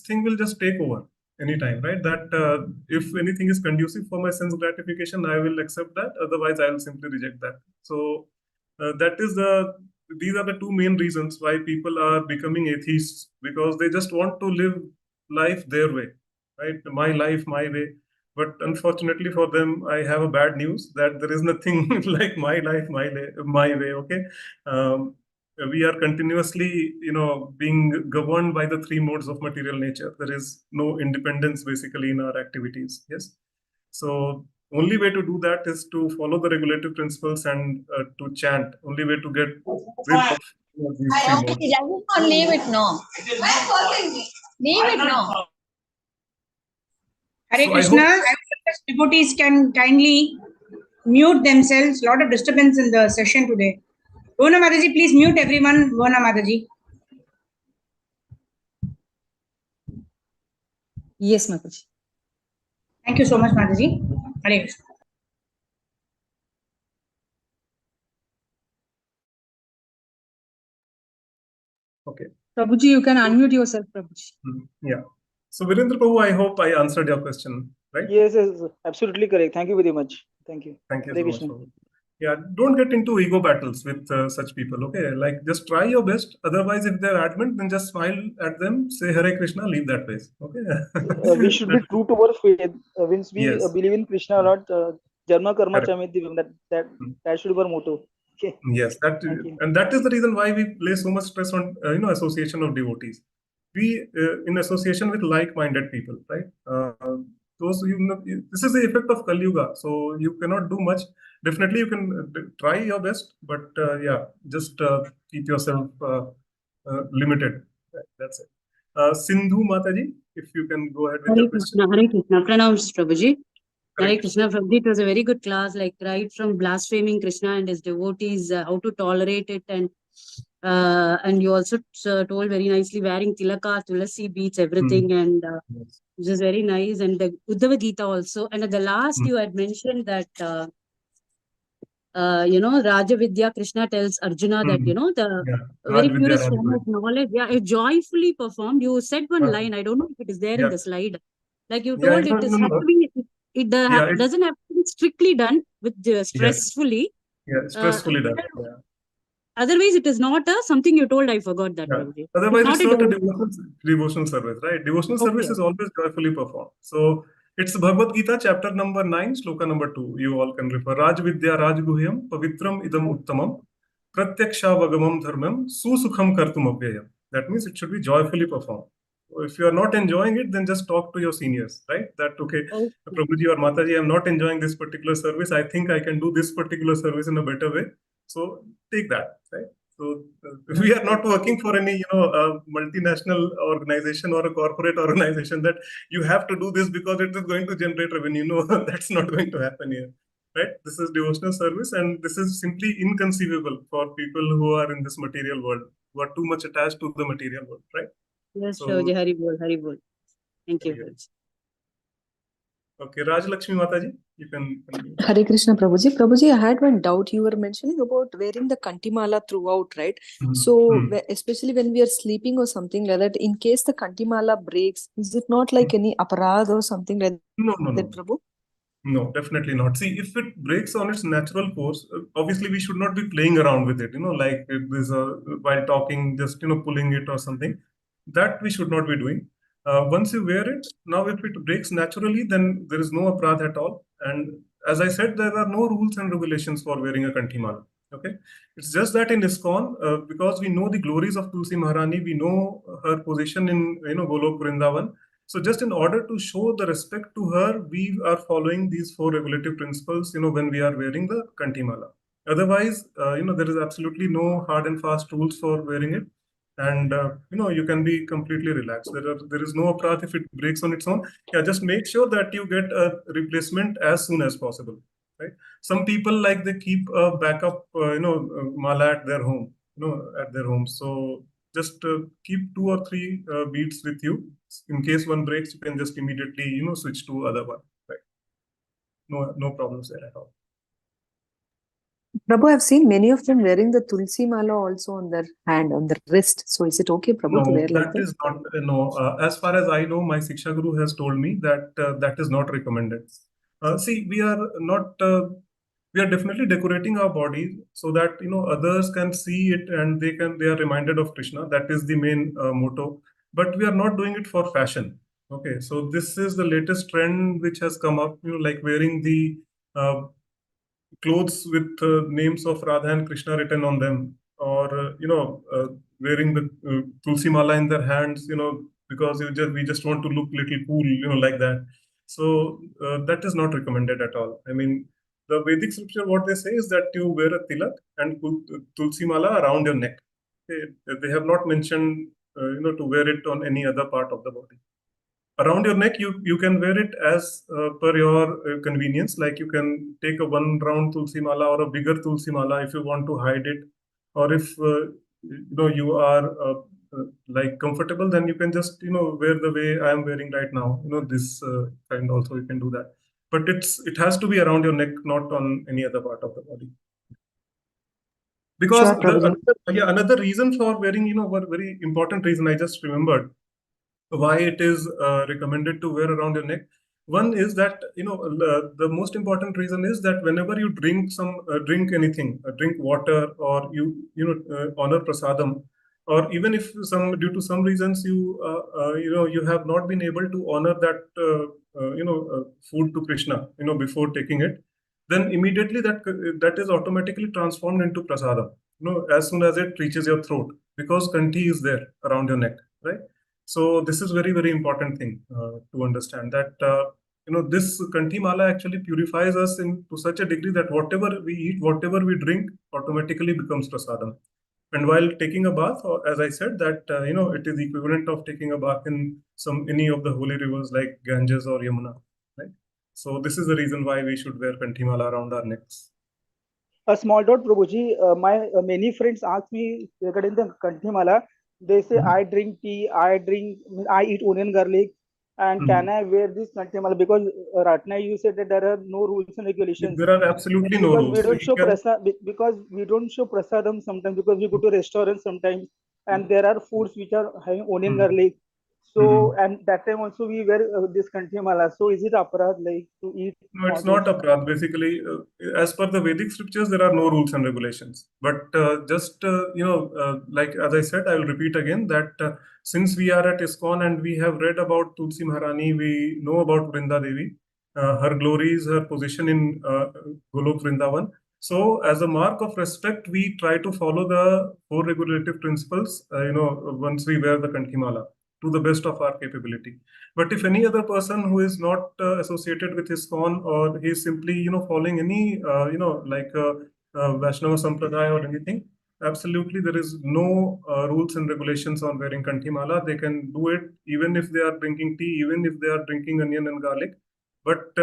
thing will just take over anytime, right? That if anything is conducive for my sense gratification, I will accept that. Otherwise, I will simply reject that. So that is these are the two main reasons why people are becoming atheists, because they just want to live life their way, right? My life, my way. But unfortunately for them, I have a bad news that there is nothing like my life, my way. Okay, we are continuously, being governed by the three modes of material nature. There is no independence basically in our activities. Yes, so only way to do that is to follow the regulative principles and to chant. Only way to get rid of these three modes. Leave it no. Leave it no. Hare So Krishna, I would request devotees can kindly mute themselves. Lot of disturbance in the session today. Gona Mataji, please mute everyone. Gona Mataji. Yes, Mataji. Thank you so much, Mataji. Hare Krishna. Okay. Prabhuji, you can unmute yourself, Prabhuji. Yeah. So Virendra Prabhu, I hope I answered your question, right? Yes, absolutely correct. Thank you very much. Thank you. Thank you Hare so much, Krishna. Prabhu. Yeah, don't get into ego battles with such people, okay? Like, just try your best. Otherwise, if they're adamant, then just smile at them, say Hare Krishna, leave that place, okay? We should be true to our faith. Once we Yes. believe in Krishna a lot, Jarma Karma Correct. Chamiti, that should be our motto. Okay. Yes, Thank you. and that is the reason why we place so much stress on association of devotees. We in association with like-minded people, right? Those this is the effect of Kali Yuga. So you cannot do much. Definitely, you can try your best, but yeah, just keep yourself limited. That's it. Sindhu Mataji, if you can go ahead with your question. Hare Krishna. Pranams, Prabhuji. Hare Correct. Krishna. Prabhuji, it was a very good class, like right from blaspheming Krishna and his devotees, how to tolerate it, and you also told very nicely wearing tilaka, tulasi beats everything, and Yes. which is very nice. And the Uddhava Gita also. And at the last, you had mentioned that Raja Vidya, Krishna tells Arjuna that the Yeah. very Raj Vidya purest Raj form Guru. of knowledge, yeah, is joyfully performed. You said one Uh, line. I don't know if it is there in yeah. the slide. Like you Yeah. told, No, it is no, has no. to be. Yeah. Doesn't have to be strictly done with Yes. stressfully. Yeah. Stressfully done. Yeah. Otherwise, it is not something you told. I forgot that, Yeah. Prabhuji. Otherwise, It's it's not not a a devotional service, right? Devotional service okay. is always joyfully performed. So it's Bhagavad Gita, chapter number 9, sloka number 2. You all can refer. Raj Vidya Raj Guhyam Pavitram Idam Uttamam Pratyaksha Vagamam Dharmam Susukham Kartum Abhyayam. That means it should be joyfully performed. If you are not enjoying it, then just talk to your seniors, right? That, okay, Okay. Prabhuji or Mataji, I'm not enjoying this particular service. I think I can do this particular service in a better way. So take that, right? So we are not working for any, multinational organization or a corporate organization that you have to do this because it is going to generate revenue. No, that's not going to happen here, right? This is devotional service, and this is simply inconceivable for people who are in this material world, who are too much attached to the material world, right? Yes, So, Prabhuji. Hari bol, Hari bol. Thank you. yeah. Okay, Raj Lakshmi Mataji, you can continue. Hare Krishna, Prabhuji. Prabhuji, I had one doubt. You were mentioning about wearing the kantimala throughout, right? So, especially when we are sleeping or something like that, in case the kantimala breaks, is it not like any aparad or something like No, that, Prabhu? No, definitely not. See, if it breaks on its natural course, obviously we should not be playing around with it, like if there's while talking, just, pulling it or something. That we should not be doing. Once you wear it, now if it breaks naturally, then there is no aparadh at all. And as I said, there are no rules and regulations for wearing a kantimala. Okay, it's just that in ISKCON, because we know the glories of Tulsi Maharani, we know her position in Golok Vrindavan. So just in order to show the respect to her, we are following these 4 regulative principles, when we are wearing the kantimala. Otherwise, there is absolutely no hard and fast rules for wearing it. And, you can be completely relaxed. There is no aparadh if it breaks on its own. Yeah, just make sure that you get a replacement as soon as possible, right? Some people, like, they keep a backup, mala at their home, So just keep 2 or 3 beads with you. In case one breaks, you can just immediately, switch to other one, right? No problems there at all. Prabhu, I've seen many of them wearing the tulsi mala also on their hand, on their wrist. So is it okay, Prabhu, to wear No, like that that? is not, no. As far as I know, my Siksha Guru has told me that that is not recommended. See, we are not, we are definitely decorating our body so that, others can see it and they are reminded of Krishna. That is the main motto. But we are not doing it for fashion. Okay, so this is the latest trend which has come up, like wearing the clothes with names of Radha and Krishna written on them, or wearing the tulsi mala in their hands, because we just want to look little cool, like that. So that is not recommended at all. I mean, the Vedic scripture, what they say is that you wear a tilak and put tulsi mala around your neck. They have not mentioned, to wear it on any other part of the body. Around your neck, you can wear it as per your convenience. Like, you can take a 1 round tulsi mala or a bigger tulsi mala if you want to hide it, or if you are like comfortable, then you can just wear the way I am wearing right now. This kind also you can do that. But it has to be around your neck, not on any other part of the body. Because Sure, Prabhuji. another reason for wearing, one very important reason I just remembered why it is recommended to wear around your neck. One is that the most important reason is that whenever you drink anything, drink water, or you honor prasadam, or even if due to some reasons you have not been able to honor that food to Krishna before taking it, then immediately that is automatically transformed into prasadam as soon as it reaches your throat, because kanti is there around your neck, right? So this is very, very important thing to understand, that this kanti mala actually purifies us to such a degree that whatever we eat, whatever we drink, automatically becomes prasadam. And while taking a bath, or as I said, that it is equivalent of taking a bath in any of the holy rivers like Ganges or Yamuna, right? So this is the reason why we should wear kanti mala around our necks. A small dot, Prabhuji. My many friends ask me regarding the kanti mala. They say, I drink tea, I eat onion garlic, and can I wear this kanti mala? Because Ratna, you said that there are no rules and regulations. There are absolutely no Because rules. we don't show because we don't show prasadam sometimes, because we go to restaurants sometimes, and there are foods which are having onion garlic. So and that time also we wear this kanti mala. So is it aparad like to eat? No, it's not aparad. Basically, as per the Vedic scriptures, there are no rules and regulations. But like as I said, I will repeat again that since we are at ISKCON and we have read about Tulsi Maharani, we know about Vrinda Devi, her glories, her position in Golok Vrindavan. So, as a mark of respect, we try to follow the 4 regulative principles. Once we wear the kanti mala to the best of our capability. But if any other person who is not associated with ISKCON, or he is simply following any like Vaishnava Sampradaya or anything, absolutely there is no rules and regulations on wearing kanti mala. They can do it even if they are drinking tea, even if they are drinking onion and garlic. But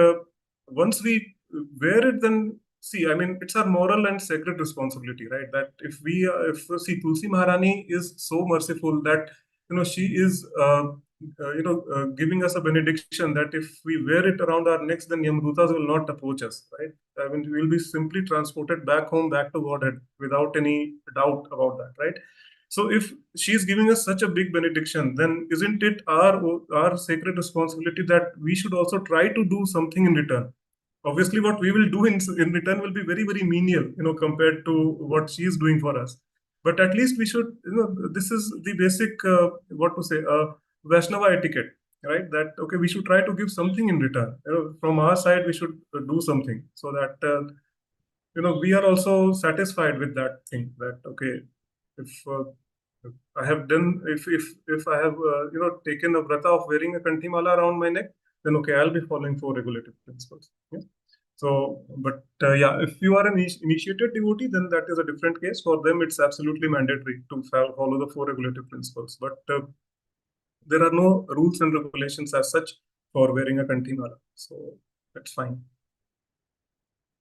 once we wear it, then see, I mean, it's our moral and sacred responsibility, right? That if see, Tulsi Maharani is so merciful that she is giving us a benediction that if we wear it around our necks, then Yamdutas will not approach us, right? I mean, we will be simply transported back home, back to Godhead, without any doubt about that, right? So if she is giving us such a big benediction, then isn't it our sacred responsibility that we should also try to do something in return? Obviously, what we will do in return will be very, very menial, compared to what she is doing for us. But at least we should, this is the basic, Vaishnava etiquette, right? That, okay, we should try to give something in return. From our side, we should do something so that, we are also satisfied with that thing, that, okay, if I have done, if I have, taken a vrata of wearing a kanti mala around my neck, then okay, I'll be following 4 regulative principles. Yeah? So, but if you are an initiated devotee, then that is a different case. For them, it's absolutely mandatory to follow the 4 regulative principles. But there are no rules and regulations as such for wearing a kanti mala. So, that's fine.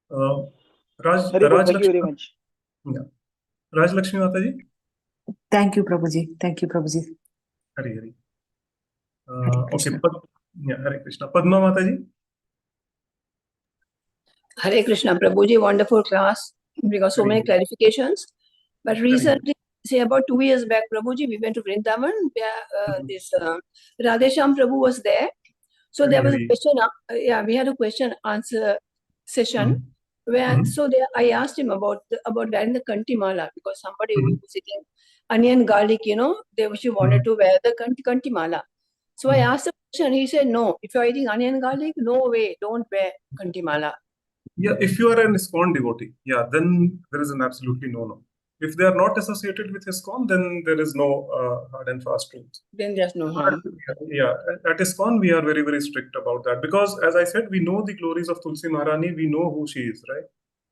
Raj, thank you very much. Yeah. Raj Lakshmi Mataji. Thank you, Prabhuji. Thank you, Prabhuji. Hari Hari. Hare Krishna. Okay. Hare Krishna. Padma Mataji. Hare Krishna, Prabhuji, wonderful class. We got so many clarifications. But recently, say about 2 years back, Prabhuji, we went to Vrindavan. This Radhesham Prabhu was there. So there was a question. We had a question answer session where I asked him about wearing the kanti mala, because somebody was eating onion garlic. She wanted to wear the kanti mala. So I asked the question. He said, no. If you're eating onion garlic, no way, don't wear kanti mala. Yeah, if you are an ISKCON devotee, then there is an absolutely no. If they are not associated with ISKCON, then there is no hard and fast rules. Then there's no harm. Yeah, at ISKCON, we are very, very strict about that, because as I said, we know the glories of Tulsi Maharani, we know who she is, right?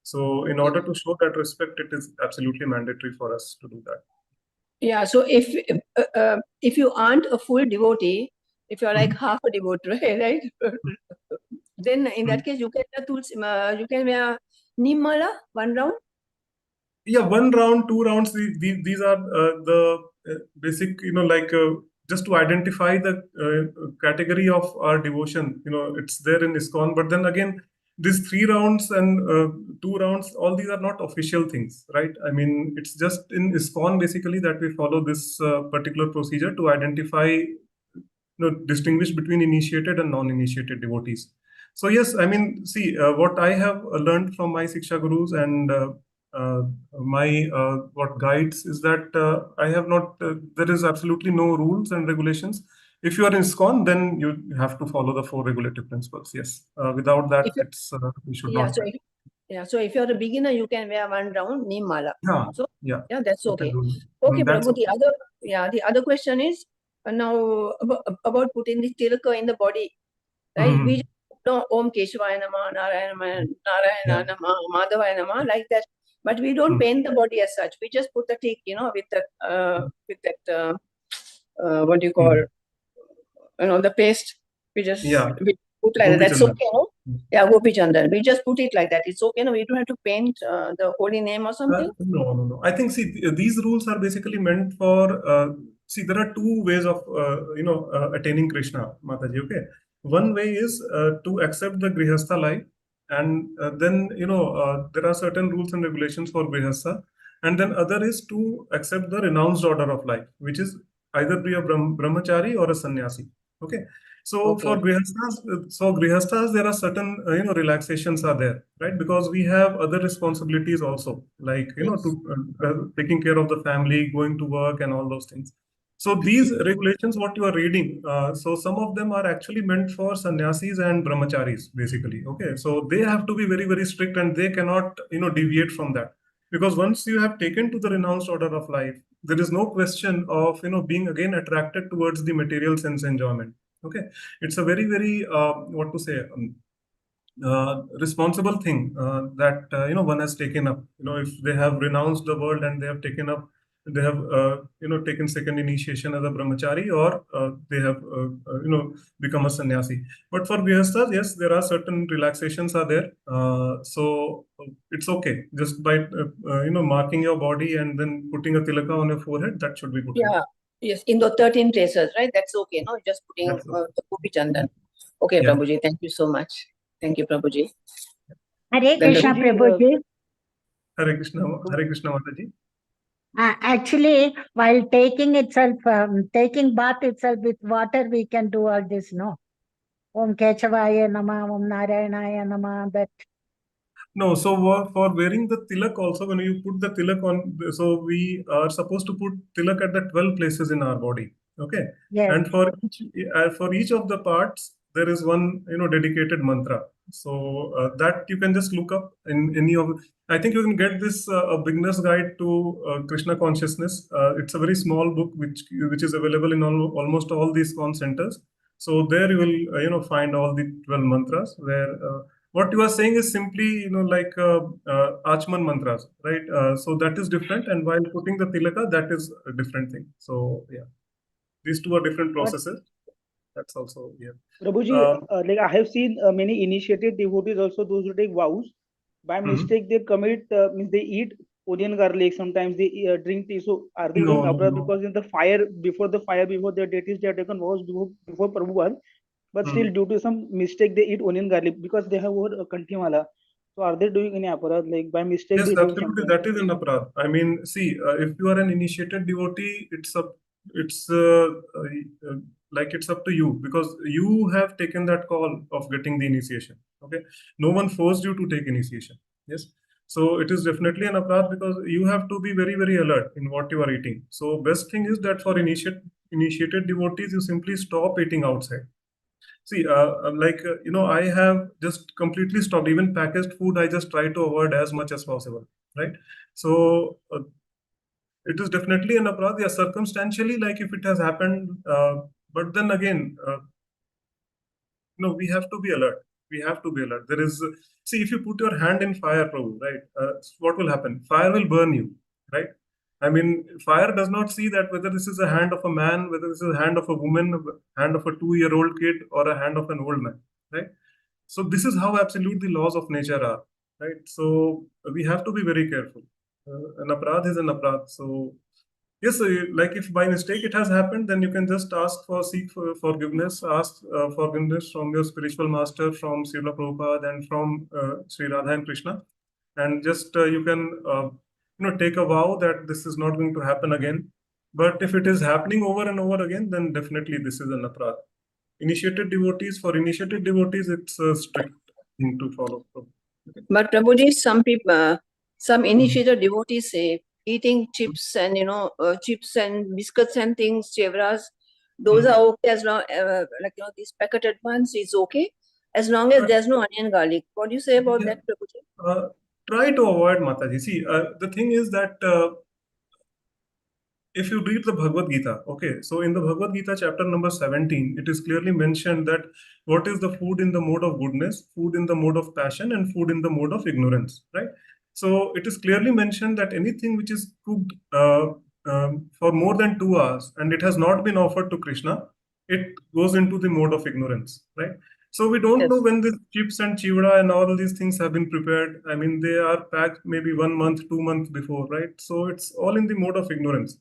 So in order to show that respect, it is absolutely mandatory for us to do that. Yeah, so if you aren't a full devotee, if you're like half a devotee, right? Then in that case, you can wear neem mala 1 round. Yeah, 1 round, 2 rounds. These are the basic, just to identify the category of our devotion. It's there in ISKCON, but then again, these 3 rounds and 2 rounds, all these are not official things, right? I mean, it's just in ISKCON basically that we follow this particular procedure to identify, distinguish between initiated and non-initiated devotees. So yes, I mean, see, what I have learned from my Siksha Gurus and my what guides is that I have not, there is absolutely no rules and regulations. If you are in ISKCON, then you have to follow the 4 regulative principles. Yes, without that, it's we should Yeah, not. so if you're a beginner, you can wear 1 round neem mala. Yeah, So yeah, that's you okay. can do it. Okay, That's Prabhu. The other question is now about putting the tilaka in the body, right? We just know Om Keshvaya Namah, Narayana Namah, Madhavaya Namah, like that. But we don't paint the body as such. We just put the tick, with that what do you call, the paste. We just we put like that. That's Gopi okay, no? Yeah, Gopi Chandan. We just put it like that. It's okay, no? We don't have to paint the holy name or something. No. I think, see, these rules are basically meant for, see, there are 2 ways of, attaining Krishna, Mataji, okay? One way is to accept the Grihastha life. And then, there are certain rules and regulations for Grihastha. And then other is to accept the renounced order of life, which is either be a brahmachari or a sannyasi, okay? So for grihasthas, there are certain relaxations are there, right? Because we have other responsibilities also, like to taking care of the family, going to work, and all those things. So these regulations, what you are reading, so some of them are actually meant for sannyasis and brahmacharis, basically. Okay, so they have to be very, very strict, and they cannot deviate from that, because once you have taken to the renounced order of life, there is no question of being again attracted towards the material sense enjoyment. Okay, it's a very, very what to say, responsible thing that one has taken up. If they have renounced the world and they have taken up, they have taken second initiation as a brahmachari, or they have become a sannyasi. But for grihasthas, yes, there are certain relaxations are there. So it's okay, just by marking your body and then putting a tilaka on your forehead, that should be good. Yeah. Yes, in the 13 places, right? That's okay, no? Just putting the Gopi Chandan. Okay, Prabhuji, thank you so much. Thank you, Prabhuji. Hare Krishna, Prabhuji. Hare Krishna Mataji. Actually, while taking bath itself with water, we can do all this, no? Om Kechavaya Namah, Om Narayanaya Namah, that. No, so for wearing the tilak also, when you put the tilak on, so we are supposed to put tilak at the 12 places in our body. Okay. Yes. And for each of the parts, there is one dedicated mantra. So that you can just look up in any of. I think you can get this a beginner's guide to Krishna consciousness. It's a very small book which is available in almost all these ISKCON centers. So there you will find all the 12 mantras where. What you are saying is simply, like Achman mantras, right? So that is different. And while putting the tilaka, that is a different thing. So yeah, these 2 are different processes. That's also, Prabhuji, like I have seen many initiated devotees also, those who take vows, by mistake they commit, means they eat onion garlic, sometimes they drink tea. So are they doing aparad? Because in the fire, before their deities, they are taken vows before Prabhupada. But still, due to some mistake, they eat onion garlic because they have over a kantimala. So are they doing any aparad? Like by mistake, yes, they do absolutely, something? that is an aparad. I mean, see, if you are an initiated devotee, it's up to you, because you have taken that call of getting the initiation. Okay, no one forced you to take initiation. Yes. So it is definitely an aparad, because you have to be very, very alert in what you are eating. So best thing is that for initiated devotees, you simply stop eating outside. See, I have just completely stopped. Even packaged food, I just try to avoid as much as possible, right? So it is definitely an aparad. Yeah, circumstantially, like if it has happened, but then again, we have to be alert. We have to be alert. See, if you put your hand in fire, Prabhu, right? What will happen? Fire will burn you, right? I mean, fire does not see that whether this is a hand of a man, whether this is a hand of a woman, a hand of a 2-year-old kid, or a hand of an old man, right? So this is how absolute the laws of nature are, right? So we have to be very careful. An aparad is an aparad. So Yes, like if by mistake it has happened, then you can just seek forgiveness, ask forgiveness from your spiritual master, from Srila Prabhupada and from Sri Radha and Krishna, and just you can take a vow that this is not going to happen again. But if it is happening over and over again, then definitely this is an aparadha. For initiated devotees, it's a strict thing to follow. But Prabhuji, some people, some initiated devotees say eating chips and chips and biscuits and things, chevras, those are okay as long these packeted ones is okay as long as there's no onion garlic. What do you say about that, Prabhuji? Try to avoid, Mataji. See, the thing is that if you read the Bhagavad Gita, okay, so in the Bhagavad Gita chapter number 17, it is clearly mentioned that what is the food in the mode of goodness, food in the mode of passion, and food in the mode of ignorance, right? So it is clearly mentioned that anything which is cooked for more than 2 hours and it has not been offered to Krishna, it goes into the mode of ignorance, right? So we don't know when these chips and chivada and all these things have been prepared. I mean, they are packed maybe 1 month, 2 months before, right? So it's all in the mode of ignorance.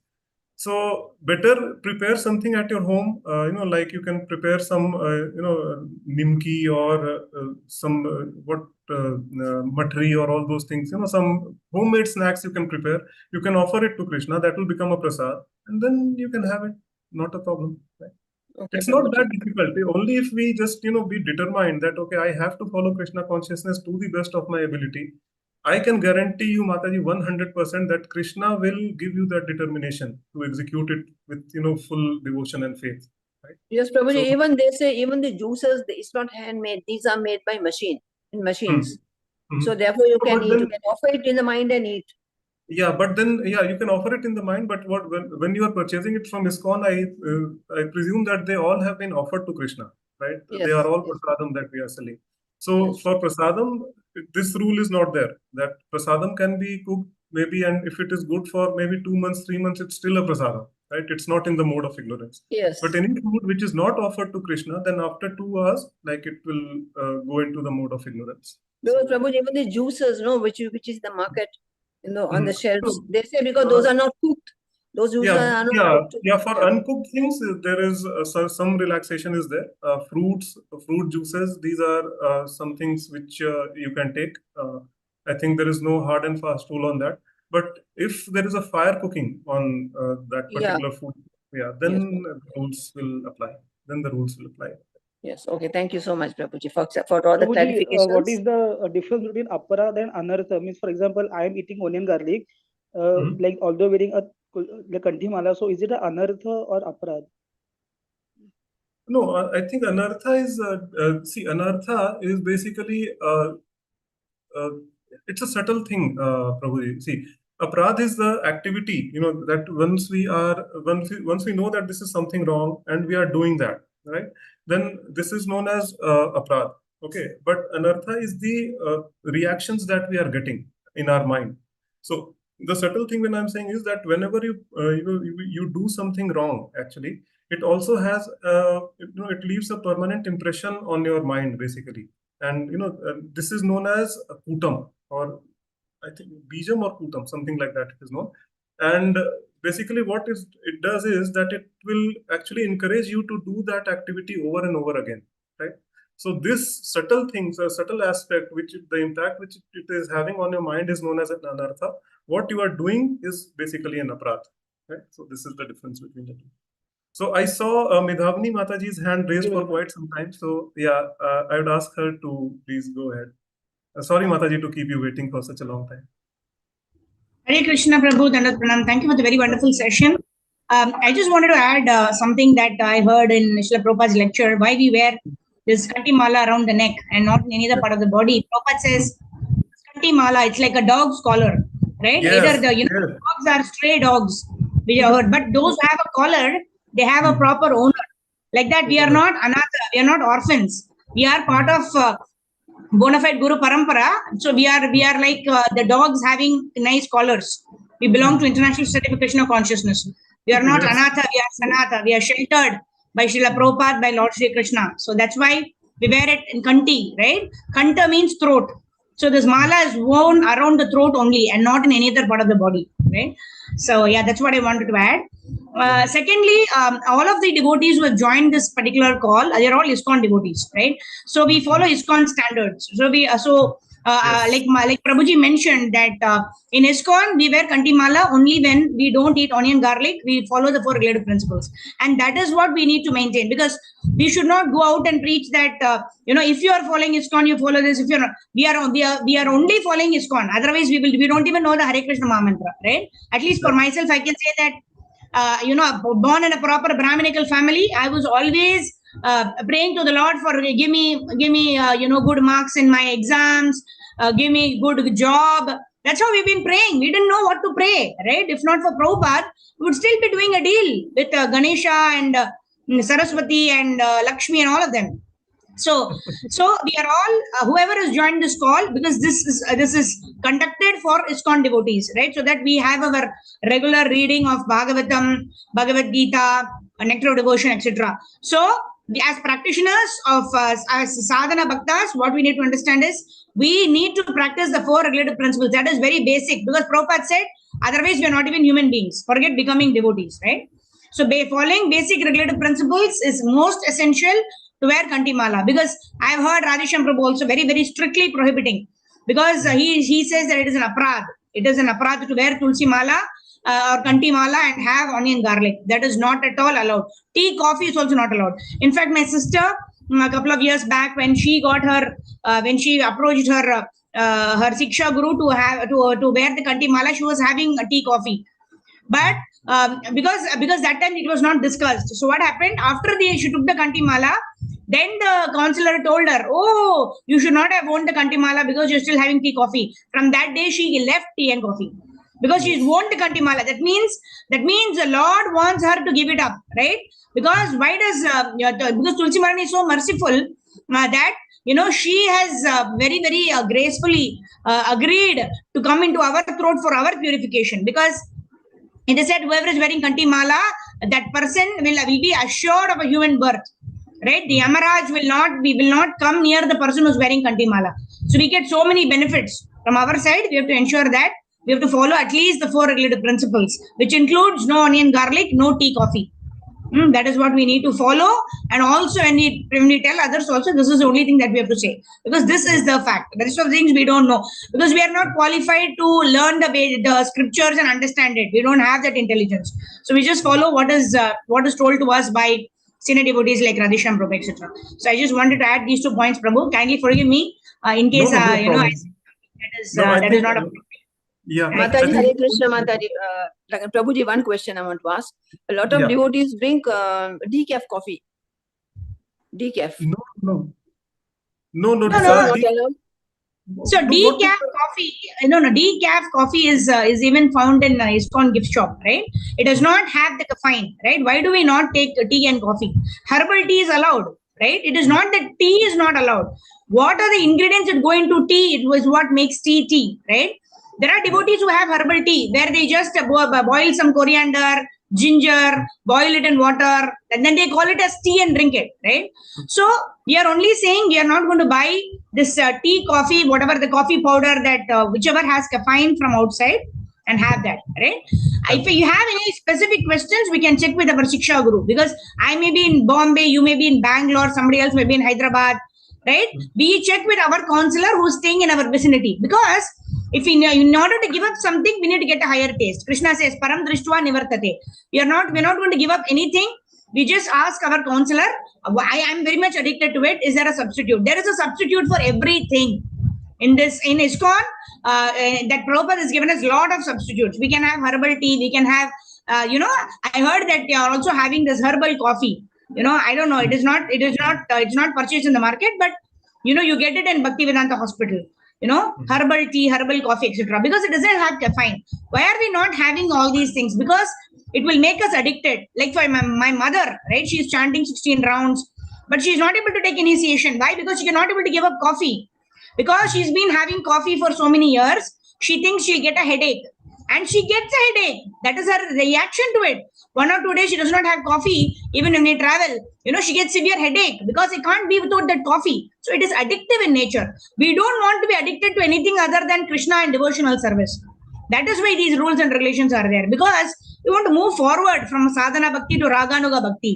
So better prepare something at your home, like you can prepare some, nimki or some matri or all those things, some homemade snacks you can prepare. You can offer it to Krishna, that will become a prasad, and then you can have it. Not a problem. Right? Okay, it's not that difficult. Only if we just, be determined that, okay, I have to follow Krishna consciousness to the best of my ability. I can guarantee you, Mataji, 100% that Krishna will give you that determination to execute it with, full devotion and faith. Right? Yes, Prabhuji, even they say, even the juices, it's not handmade. These are made by machines. So therefore you can eat. You can offer it in the mind and eat. Yeah, but then, you can offer it in the mind, but when you are purchasing it from ISKCON, I presume that they all have been offered to Krishna, right? They are all prasadam that we are selling. So for prasadam, this rule is not there, that prasadam can be cooked maybe, and if it is good for maybe 2 months, 3 months, it's still a prasadam, right? It's not in the mode of ignorance. Yes. But any food which is not offered to Krishna, then after 2 hours, like it will go into the mode of ignorance. Because Prabhuji, even the juices, which is the market, on the shelves, they say because those are not cooked. Those juices are not cooked. Yeah, for uncooked things, there is some relaxation is there. Fruit juices, these are some things which you can take. I think there is no hard and fast rule on that. But if there is a fire cooking on that particular food, then the rules will apply. Then the rules will apply. Yes. Okay. Thank you so much, Prabhuji, for all the Prabhuji, clarifications. what is the difference between aparadha and anartha? Means, for example, I am eating onion garlic, like although wearing the kanthi mala. So, is it an anartha or aparadha? No, I think anartha is anartha is basically it's a subtle thing, Prabhuji. See, aparadha is the activity, that once we know that this is something wrong and we are doing that, right? Then this is known as aparadha. Okay, but anartha is the reactions that we are getting in our mind. So the subtle thing when I'm saying is that whenever you do something wrong, actually, it also has it leaves a permanent impression on your mind, basically. And this is known as putam, or I think bijam or putam, something like that is known. And basically what it does is that it will actually encourage you to do that activity over and over again, right? So this subtle things, a subtle aspect, the impact which it is having on your mind is known as an anartha. What you are doing is basically an aparadha, right? So this is the difference between the two. So I saw Medhavani Mataji's hand raised for quite some time. So yeah, I would ask her to please go ahead. Sorry, Mataji, to keep you waiting for such a long time. Hare Krishna Prabhu, Dandat Pranam. Thank you for the very wonderful session. I just wanted to add something that I heard in Srila Prabhupada's lecture, why we wear this kanti mala around the neck and not in any other part of the body. Prabhupada says, kanti mala, it's like a dog's collar, right? Yes, Either dogs are stray dogs, which I heard, but those who have a collar, they have a proper owner. Like that, we are not anatha, we are not orphans. We are part of bona fide Guru Parampara. So we are like the dogs having nice collars. We belong to International Certification of Consciousness. We are not anatha, we are sanatha. We are sheltered by Srila Prabhupada, by Lord Sri Krishna. So that's why we wear it in kanti, right? Kanta means throat. So this mala is worn around the throat only and not in any other part of the body, right? So yeah, that's what I wanted to add. Secondly, all of the devotees who have joined this particular call, they are all ISKCON devotees, right? So we follow ISKCON standards. So like Prabhuji mentioned that in ISKCON we wear kantimala only when we don't eat onion garlic. We follow the 4 regulative principles, and that is what we need to maintain, because we should not go out and preach that if you are following ISKCON, you follow this. If you're not, we are only following ISKCON. Otherwise, we don't even know the Hare Krishna Maha Mantra, right? At least for myself, I can say that born in a proper Brahminical family, I was always praying to the Lord for give me good marks in my exams, give me good job. That's how we've been praying. We didn't know what to pray, right? If not for Prabhupada, we would still be doing a deal with Ganesha and Saraswati and Lakshmi and all of them. So we are all whoever has joined this call, because this is conducted for ISKCON devotees, right? So that we have our regular reading of Bhagavatam, Bhagavad Gita, Nectar of Devotion, etc. So as practitioners of as sadhana bhaktas, what we need to understand is we need to practice the 4 regulative principles. That is very basic, because Prabhupada said otherwise we are not even human beings. Forget becoming devotees, right? So following basic regulative principles is most essential to wear kantimala, because I have heard Radhesham Prabhu also very, very strictly prohibiting, because he says that it is an aprad. It is an aprad to wear tulsi mala or kantimala and have onion garlic. That is not at all allowed. Tea, coffee is also not allowed. In fact, my sister, a couple of years back, when she got her, when she approached her Siksha Guru to wear the kantimala, she was having a tea, coffee. But because that time it was not discussed. So what happened after she took the kantimala, then the counselor told her, oh, you should not have worn the kantimala because you're still having tea, coffee. From that day, she left tea and coffee because she's worn the kantimala. That means the Lord wants her to give it up, right? Because why does because Tulsi Maharani is so merciful that she has very, very gracefully agreed to come into our throat for our purification, because it is said whoever is wearing kantimala, that person will be assured of a human birth, right? The Yamaraj will not come near the person who's wearing kantimala. So we get so many benefits from our side. We have to ensure that we have to follow at least the 4 regulative principles, which includes no onion garlic, no tea, coffee. That is what we need to follow. And also when we tell others also, this is the only thing that we have to say, because this is the fact. The rest of things we don't know, because we are not qualified to learn the scriptures and understand it. We don't have that intelligence. So we just follow what is told to us by senior devotees like Radhesham Prabhu, etc. So I just wanted to add these 2 points, Prabhu. Kindly forgive me in case that is not appropriate. Yeah, Mataji, Hare Krishna, Mataji. Prabhuji, one question I want to ask. A lot of devotees drink decaf coffee. Decaf. No. So decaf coffee, decaf coffee is even found in ISKCON gift shop, right? It does not have the caffeine, right? Why do we not take tea and coffee? Herbal tea is allowed, right? It is not that tea is not allowed. What are the ingredients that go into tea? It was what makes tea, right? There are devotees who have herbal tea where they just boil some coriander, ginger, boil it in water, and then they call it as tea and drink it, right? So we are only saying we are not going to buy this tea, coffee, whatever the coffee powder that whichever has caffeine from outside, and have that, right? If you have any specific questions, we can check with our Siksha Guru, because I may be in Bombay, you may be in Bangalore, somebody else may be in Hyderabad, right? We check with our counselor who's staying in our vicinity, because if in order to give up something, we need to get a higher taste. Krishna says, Param Drishtva Nivartate. We're not going to give up anything. We just ask our counselor, I am very much addicted to it. Is there a substitute? There is a substitute for everything. In ISKCON, that Prabhupada has given us a lot of substitutes. We can have herbal tea. We can have, I heard that they are also having this herbal coffee. I don't know. It's not purchased in the market, but you get it in Bhaktivedanta Hospital. Herbal tea, herbal coffee, etc. Because it doesn't have caffeine. Why are we not having all these things? Because it will make us addicted. Like for my mother, right? She's chanting 16 rounds, but she's not able to take initiation. Why? Because she cannot able to give up coffee. Because she's been having coffee for so many years, she thinks she'll get a headache. And she gets a headache. That is her reaction to it. 1 or 2 days she does not have coffee, even when we travel. She gets severe headache because it can't be without that coffee. So it is addictive in nature. We don't want to be addicted to anything other than Krishna and devotional service. That is why these rules and regulations are there, because we want to move forward from sadhana bhakti to raganuga bhakti,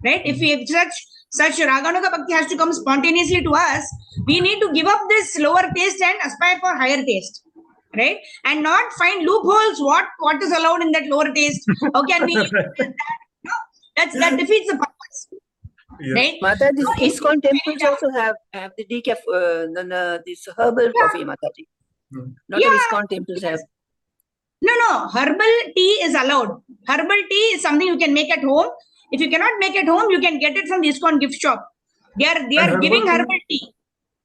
right? If we have such raganuga bhakti has to come spontaneously to us, we need to give up this lower taste and aspire for higher taste, right? And not find loopholes. What is allowed in that lower taste? How can we? No, that defeats the purpose. Yes. Right? Mataji, So ISKCON temples also have the decaf, this herbal coffee, Mataji. Not all ISKCON temples have. No, herbal tea is allowed. Herbal tea is something you can make at home. If you cannot make at home, you can get it from the ISKCON gift shop. They are giving herbal tea.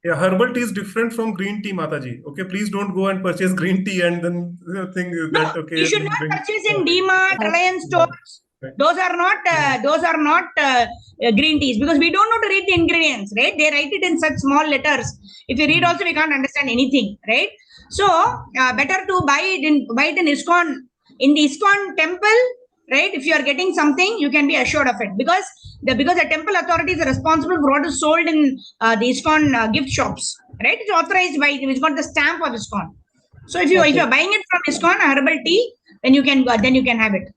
Yeah, herbal tea is different from green tea, Mataji. Okay, please don't go and purchase green tea and then think that okay. You should not purchase in DMart, Reliance stores. Right. Those are not green teas, because we don't know to read the ingredients, right? They write it in such small letters. If you read also, we can't understand anything, right? So better to buy it in ISKCON, in the ISKCON temple, right? If you are getting something, you can be assured of it, because the temple authorities are responsible for what is sold in the ISKCON gift shops, right? It's authorized by, it's got the stamp of ISKCON. So if you are buying it from ISKCON, herbal tea, then you can have it.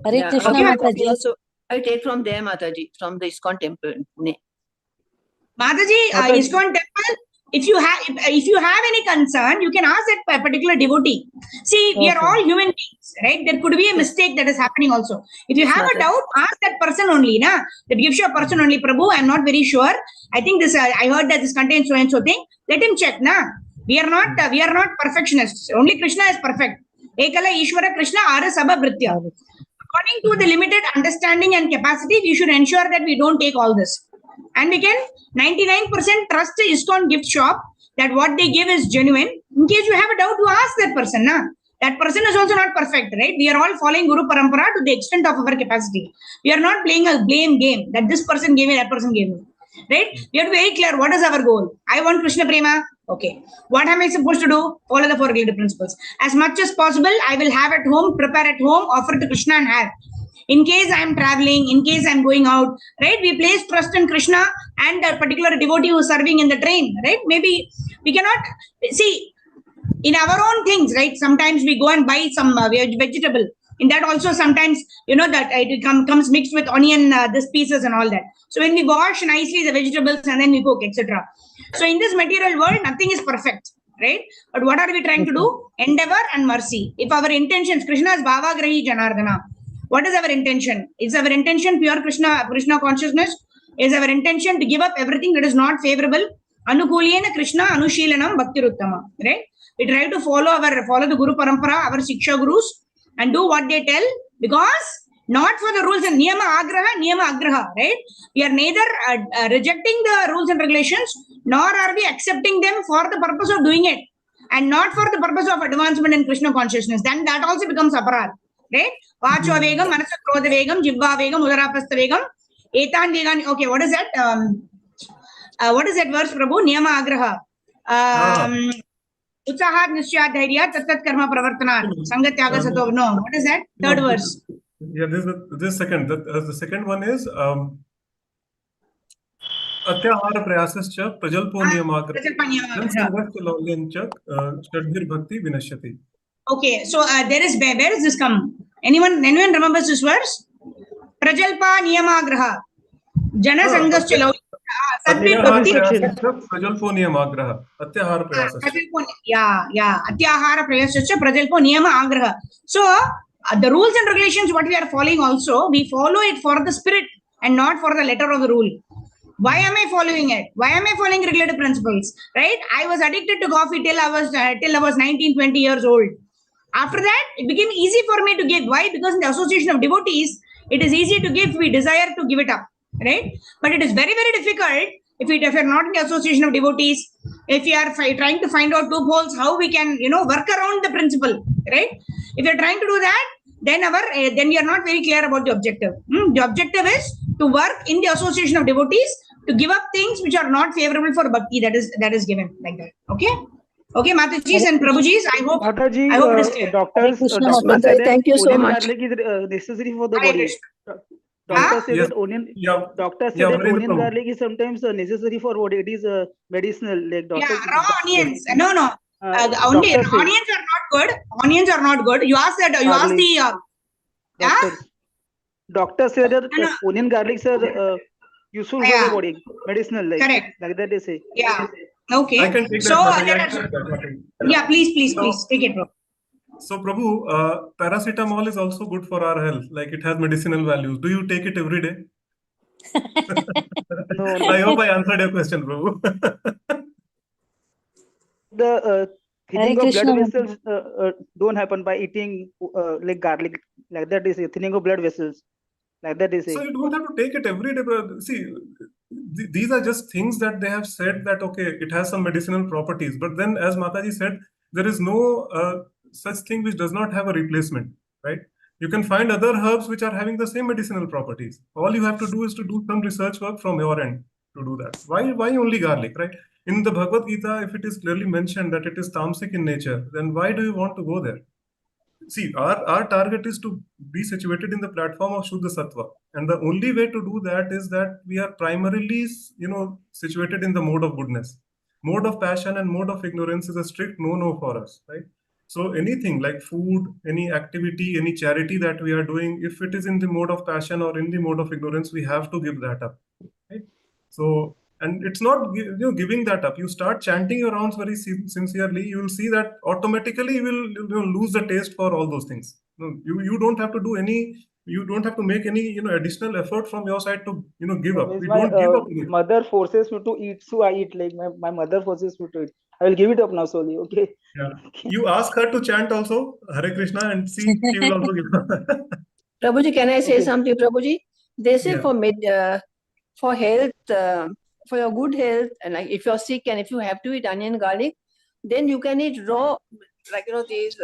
Hare Krishna, Okay, Mataji. also, I take from there, Mataji, from the ISKCON temple. Mataji, ISKCON temple, if you have any concern, you can ask that particular devotee. See, we are all human beings, right? There could be a mistake that is happening also. If you have a doubt, ask that person only, na? The gift shop person only. Prabhu, I'm not very sure. I think this. I heard that this contains so and so thing. Let him check, na? We are not perfectionists. Only Krishna is perfect. Ekala Ishvara Krishna Ara Sabha Britya. According to the limited understanding and capacity, we should ensure that we don't take all this. And we can 99% trust the ISKCON gift shop that what they give is genuine. In case you have a doubt, you ask that person. Na? That person is also not perfect, right? We are all following Guru Parampara to the extent of our capacity. We are not playing a blame game that this person gave me, that person gave me. Right? We have to be very clear. What is our goal? I want Krishna Prema. Okay. What am I supposed to do? Follow the four related principles. As much as possible, I will have at home, prepare at home, offer to Krishna and have. In case I am traveling, in case I am going out, right? We place trust in Krishna and a particular devotee who is serving in the train, right? Maybe we cannot see in our own things, right? Sometimes we go and buy some vegetable. In that also sometimes, that it comes mixed with onion, this pieces and all that. So when we wash nicely the vegetables and then we cook, etc. So in this material world, nothing is perfect, right? But what are we trying to do? Endeavor and mercy. If our intentions, Krishna is Bhavagrahi Janardana. What is our intention? Is our intention pure Krishna consciousness? Is our intention to give up everything that is not favorable? Anukulena Krishna Anushilanam Bhaktiruttama, right? We try to follow the Guru Parampara, our Siksha Gurus, and do what they tell, because not for the rules and niyama agraha, right? We are neither rejecting the rules and regulations, nor are we accepting them for the purpose of doing it, and not for the purpose of advancement in Krishna consciousness. Then that also becomes aparad, right? Vacho vegam, manasa krodha vegam, jivva vegam, udarapastha vegam, etan vegan. Okay, what is that? What is that verse, Prabhu? Niyama agraha. Utsahat nishya dhairya tattat karma pravartanat sangatyaga sato. No, what is that? Third verse. Yeah, this second. The second one is Atyahara prayasascha prajalpo niyamagra shadbhir bhakti vinashyati. Okay, so where is this come? Anyone remembers this verse? Prajalpa niyamagraha jana sangascha lav. Prajalpo niyamagraha atyahara prayasascha. Yeah. Atyahara prayasascha prajalpo niyama agraha. So the rules and regulations what we are following also, we follow it for the spirit and not for the letter of the rule. Why am I following it? Why am I following regulative principles? Right? I was addicted to coffee till I was 19, 20 years old. After that, it became easy for me to give. Why? Because in the association of devotees, it is easy to give. We desire to give it up. Right? But it is very, very difficult if you're not in the association of devotees, if you are trying to find out loopholes, how we can, work around the principle. Right? If you're trying to do that, then we are not very clear about the objective. The objective is to work in the association of devotees to give up things which are not favorable for bhakti that is given like that. Okay, Matajis and Prabhujis, I hope it is clear. Doctors Mataji, thank you so much. garlic is necessary for the Hare body. Krishna. Doctors say Yes. that onion. Yeah. Doctors say Yeah, that very onion good. garlic is sometimes necessary for body. It is medicinal. Like doctors. Yeah, raw onions. No. Only Doctor says onions are not good. Onions are not good. You ask that. You ask garlic. the. Doctor said that No. onion garlics are useful for Yeah. the body, medicinal, Correct. like that they say. Yeah. Okay. I can take So that, Mataji. I can take that, Mataji. yeah, please take it, bro. So, Prabhu, paracetamol is also good for our health. Like it has medicinal values. Do you take it every day? No. I hope I answered your question, Prabhu. The thinning Hare of blood Krishna, vessels don't happen by eating like garlic, like that they say. Thinning of blood vessels, like that they So say. you don't have to take it every day. But see, these are just things that they have said that, okay, it has some medicinal properties. But then, as Mataji said, there is no such thing which does not have a replacement, right? You can find other herbs which are having the same medicinal properties. All you have to do is to do some research work from your end to do that. Why only garlic, right? In the Bhagavad Gita, if it is clearly mentioned that it is tamasic in nature, then why do you want to go there? See, our target is to be situated in the platform of Shuddha Sattva. And the only way to do that is that we are primarily, situated in the mode of goodness. Mode of passion and mode of ignorance is a strict no-no for us, right? So anything like food, any activity, any charity that we are doing, if it is in the mode of passion or in the mode of ignorance, we have to give that up, right? So, and it's not giving that up. You start chanting your rounds very sincerely, you will see that automatically you will lose the taste for all those things. You don't have to do any. You don't have to make any additional effort from your side to give up. Means We my don't give up. mother forces me to eat, so I eat. Like my mother forces me to eat. I will give it up now slowly. Okay. Yeah. You ask her to chant also Hare Krishna and see she will also give up. Prabhuji, can I say Okay. something, Prabhuji? They say Yeah. for health, for your good health, and like if you're sick and if you have to eat onion garlic, then you can eat raw. Like these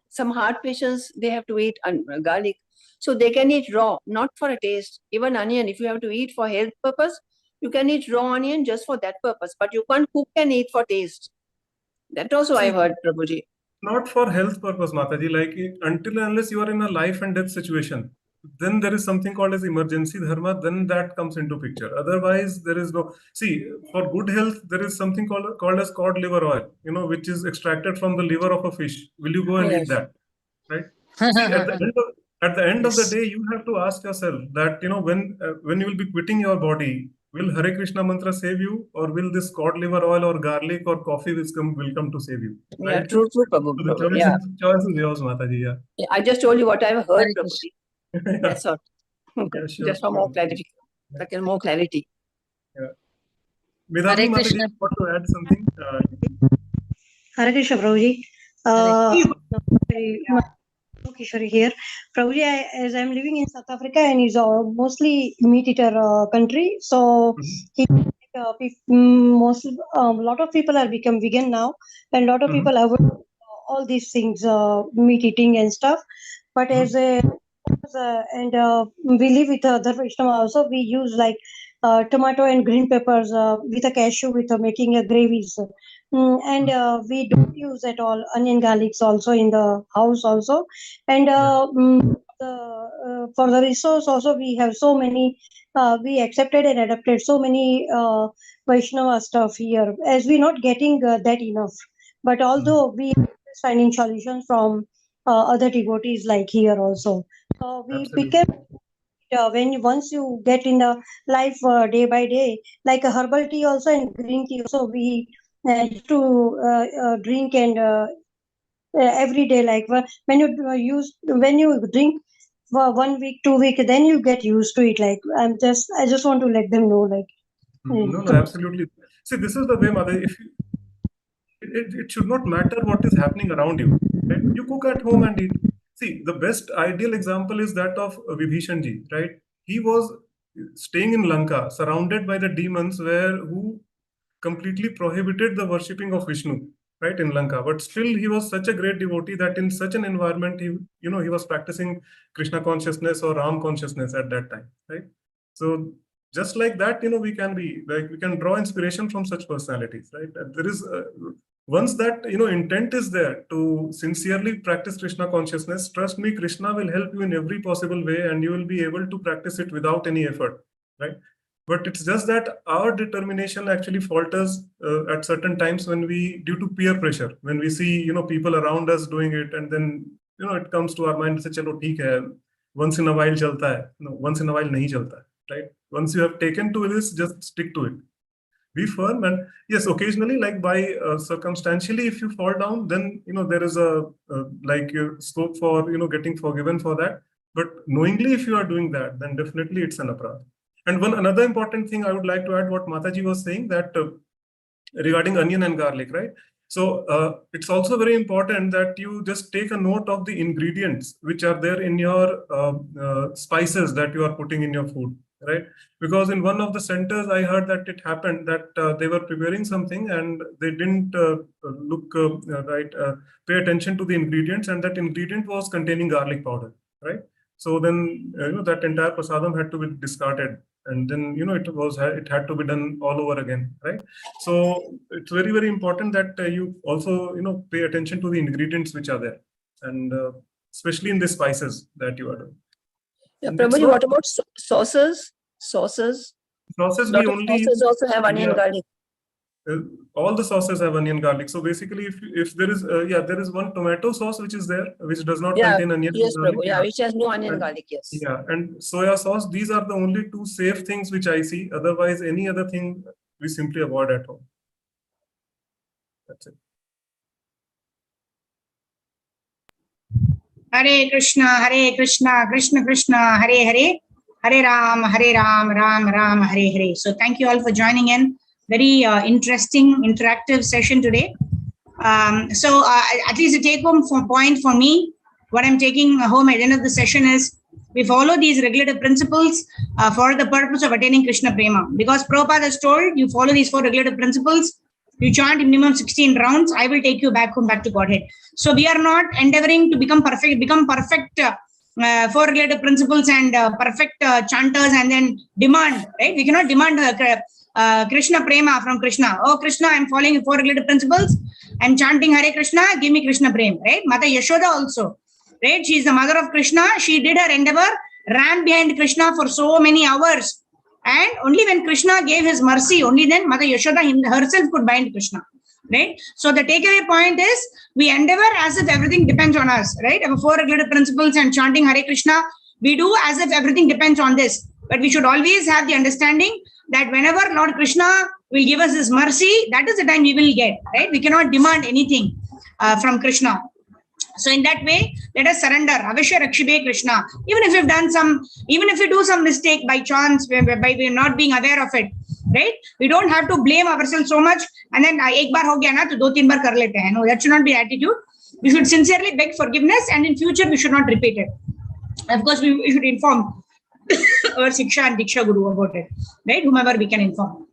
some heart patients, they have to eat garlic, so they can eat raw, not for a taste. Even onion, if you have to eat for health purpose, you can eat raw onion just for that purpose. But you can't cook and eat for taste. That also I See, heard, Prabhuji. not for health purpose, Mataji. Like until and unless you are in a life and death situation, then there is something called as emergency dharma. Then that comes into picture. Otherwise, there is no. See, for good health, there is something called as cod liver oil. Which is extracted from the liver of a fish. Will you go and eat Yes. that? Right. See, at the end of the day, you have to ask yourself that when you will be quitting your body, will Hare Krishna mantra save you, or will this cod liver oil or garlic or coffee will come to save you? Yeah, Right? true, So Prabhu. the choice is yours, Mataji. Yeah. Yeah, I just told you what I've heard, Hare Prabhuji. Yeah. That's all. Yeah, sure, Just for more clarification. Like more clarity. Yeah. Medhavi Hare Mataji, Krishna. want to add something? Hare Krishna, Prabhuji. Kishori here. Prabhuji, as I'm living in South Africa and it's mostly meat eater country, so he a lot of people are become vegan now, and a lot of people avoid all these things, meat eating and stuff. But as a and we live with other Vaishnava also, we use like tomato and green peppers with a cashew with making a gravies. And we don't use at all onion garlics also in the house also. And for the resource also, we have so many, we accepted and adapted so many Vaishnava stuff here, as we're not getting that enough. But although we are finding solutions from other devotees like here also. We Absolutely. became once you get in the life day by day, like a herbal tea also and green tea also, we used to drink and every day. Like when you drink for 1 week, 2 week, then you get used to it. Like I just want to let them know. Like No, absolutely. See, this is the way, Mother. If you, it should not matter what is happening around you. Right? You cook at home and eat. See, the best ideal example is that of Vibhishanji, right? He was staying in Lanka, surrounded by the demons, who completely prohibited the worshipping of Vishnu, right, in Lanka. But still, he was such a great devotee that in such an environment, he was practicing Krishna consciousness or Ram consciousness at that time, right? So just like that, we can draw inspiration from such personalities, right? There is once that intent is there to sincerely practice Krishna consciousness, trust me, Krishna will help you in every possible way, and you will be able to practice it without any effort, right? But it's just that our determination actually falters at certain times when we, due to peer pressure, when we see, people around us doing it, and then, it comes to our mind, say, chalo, theek hai, once in a while chalta hai. No, once in a while nahi chalta hai, right? Once you have taken to this, just stick to it. Be firm, and yes, occasionally, like by circumstantially, if you fall down, then, there is a scope for, getting forgiven for that. But knowingly, if you are doing that, then definitely it's an aparadh. And another important thing I would like to add, what Mataji was saying, that regarding onion and garlic, right? So it's also very important that you just take a note of the ingredients which are there in your spices that you are putting in your food, right? Because in one of the centers, I heard that it happened that they were preparing something and they didn't pay attention to the ingredients, and that ingredient was containing garlic powder, right? So then, that entire prasadam had to be discarded, and then, it had to be done all over again, right? So it's very, very important that you also, pay attention to the ingredients which are there, and especially in the spices that you are doing. Yeah, Prabhuji, what about sauces? Sauces we only sauces also have onion, garlic. All the sauces have onion, garlic. So basically, if there is there is one tomato sauce which is there, which does not contain onion. Yes, Prabhu. Yeah, which has no onion, garlic. Yes. Yeah, and soya sauce. These are the only two safe things which I see. Otherwise, any other thing we simply avoid at home. That's it. Hare Krishna, Krishna Krishna, Hare Hare, Hare Ram, Ram Ram, Hare Hare. So thank you all for joining in. Very interesting, interactive session today. So at least a take-home point for me, what I'm taking home at the end of the session is, we follow these regulative principles for the purpose of attaining Krishna Prema. Because Prabhupada has told, you follow these 4 regulative principles, you chant minimum 16 rounds, I will take you back home, back to Godhead. So we are not endeavoring to become perfect 4 regulative principles and perfect chanters and then demand, right? We cannot demand Krishna Prema from Krishna. Oh, Krishna, I'm following 4 regulative principles. I'm chanting Hare Krishna, give me Krishna Prema, right? Mata Yashoda also, right? She is the mother of Krishna. She did her endeavor, ran behind Krishna for so many hours. And only when Krishna gave his mercy, only then Mata Yashoda herself could bind Krishna, right? So the takeaway point is, we endeavor as if everything depends on us, right? Our 4 regulative principles and chanting Hare Krishna, we do as if everything depends on this. But we should always have the understanding that whenever Lord Krishna will give us his mercy, that is the time we will get, right? We cannot demand anything from Krishna. So in that way, let us surrender. Avashya Rakshibe Krishna. Even if we've done even if we do some mistake by chance, by we're not being aware of it, right? We don't have to blame ourselves so much. And then ek baar ho gaya na, to 2-3 baar kar lete hain. No, that should not be attitude. We should sincerely beg forgiveness, and in future we should not repeat it. Of course, we should inform our Siksha and Diksha Guru about it, right? Whomever we can inform.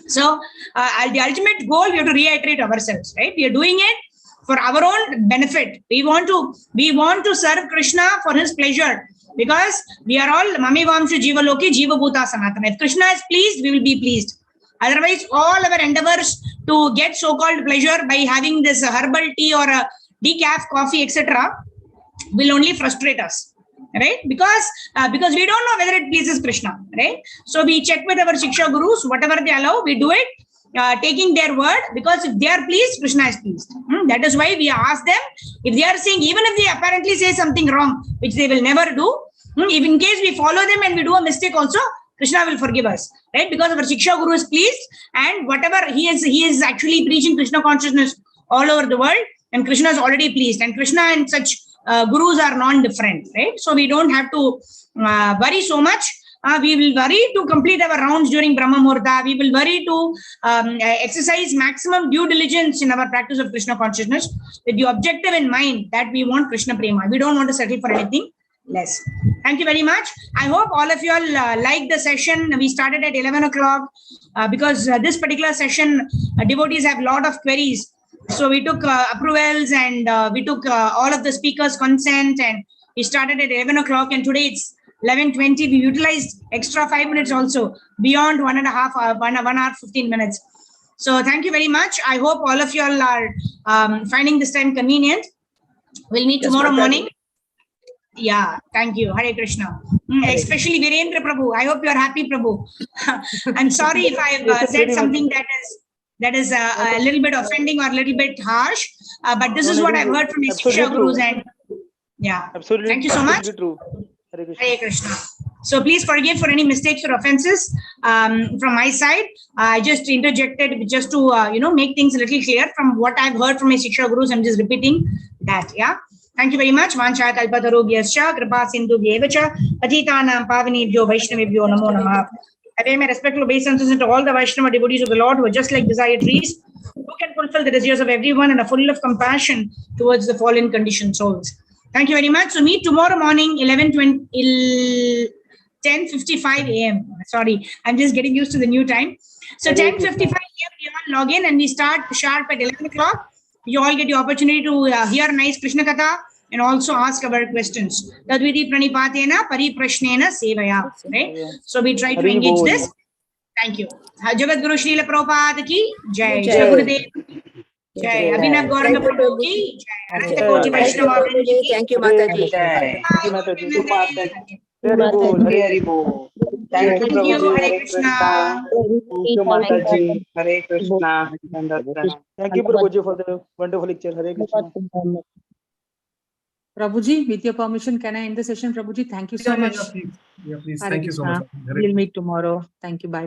So the ultimate goal, we have to reiterate ourselves, right? We are doing it for our own benefit. We want to serve Krishna for his pleasure, because we are all Mami Vamshu Jiva Loki Jiva Bhuta Sanatana. If Krishna is pleased, we will be pleased. Otherwise, all our endeavors to get so-called pleasure by having this herbal tea or a decaf coffee, etc., will only frustrate us, right? Because we don't know whether it pleases Krishna, right? So we check with our Shiksha Gurus, whatever they allow, we do it, taking their word, because if they are pleased, Krishna is pleased. That is why we ask them, if they are saying, even if they apparently say something wrong, which they will never do, if in case we follow them and we do a mistake also, Krishna will forgive us, right? Because our Shiksha Guru is pleased, and whatever he is actually preaching Krishna consciousness all over the world, and Krishna is already pleased, and Krishna and such gurus are non-different, right? So we don't have to worry so much. We will worry to complete our rounds during Brahma Muhurta. We will worry to exercise maximum due diligence in our practice of Krishna consciousness, with the objective in mind that we want Krishna Prema. We don't want to settle for anything less. Thank you very much. I hope all of you all liked the session. We started at 11 o'clock because this particular session, devotees have a lot of queries. So we took approvals, and we took all of the speakers' consent, and we started at 11 o'clock, and today it's 11:20. We utilized extra 5 minutes also, beyond 1 hour 15 minutes. So thank you very much. I hope all of you all are finding this time convenient. We'll meet tomorrow morning. Yeah, thank you. Hare Krishna. Especially Virendra Prabhu. I hope you are happy, Prabhu. I'm sorry if I have said something that is a little bit offending or a little bit harsh, but this is what I've heard from Shiksha Gurus, and yeah, Absolutely. thank you so much. True. Hare Krishna. Hare Krishna. So please forgive for any mistakes or offenses from my side. I just interjected just to make things a little clear from what I've heard from my Shiksha Gurus. I'm just repeating that. Yeah. Thank you very much. Vancha kalpatarubhyascha kripa sindhubhyeva cha patitanam pavanebhyo vaishnavebhyo namo namah. I pay my respectful obeisances to all the Vaishnava devotees of the Lord who are just like desire trees, who can fulfill the desires of everyone and are full of compassion towards the fallen conditioned souls. Thank you very much. So meet tomorrow morning, 10:55 a.m. Sorry, I'm just getting used to the new time. So 10:55 a.m. we all log in and we start sharp at 11 o'clock. You all get the opportunity to hear nice Krishna Katha and also ask our questions. Tadviti pranipatena pariprashnena sevaya. Right? So we try to engage this. Thank you. Jagat Guru Srila Prabhupada ki jai. Jai Gurudev. Jai. Abhinav Gauranga Prabhu ki jai. Ananta Koti Vaishnava Vrinda ki. Thank you, Mataji. Thank you, Mataji. Hare Krishna. Thank you, Thank you. Prabhuji. Hare Krishna. Thank you, Mataji. Hare Krishna. Thank you, Prabhuji, for the wonderful lecture. Hare Krishna. Prabhuji, with your permission, can I end the session? Prabhuji, thank you so much. Yeah, please. Hare Thank you so much. Krishna. We'll meet tomorrow. Thank you. Bye.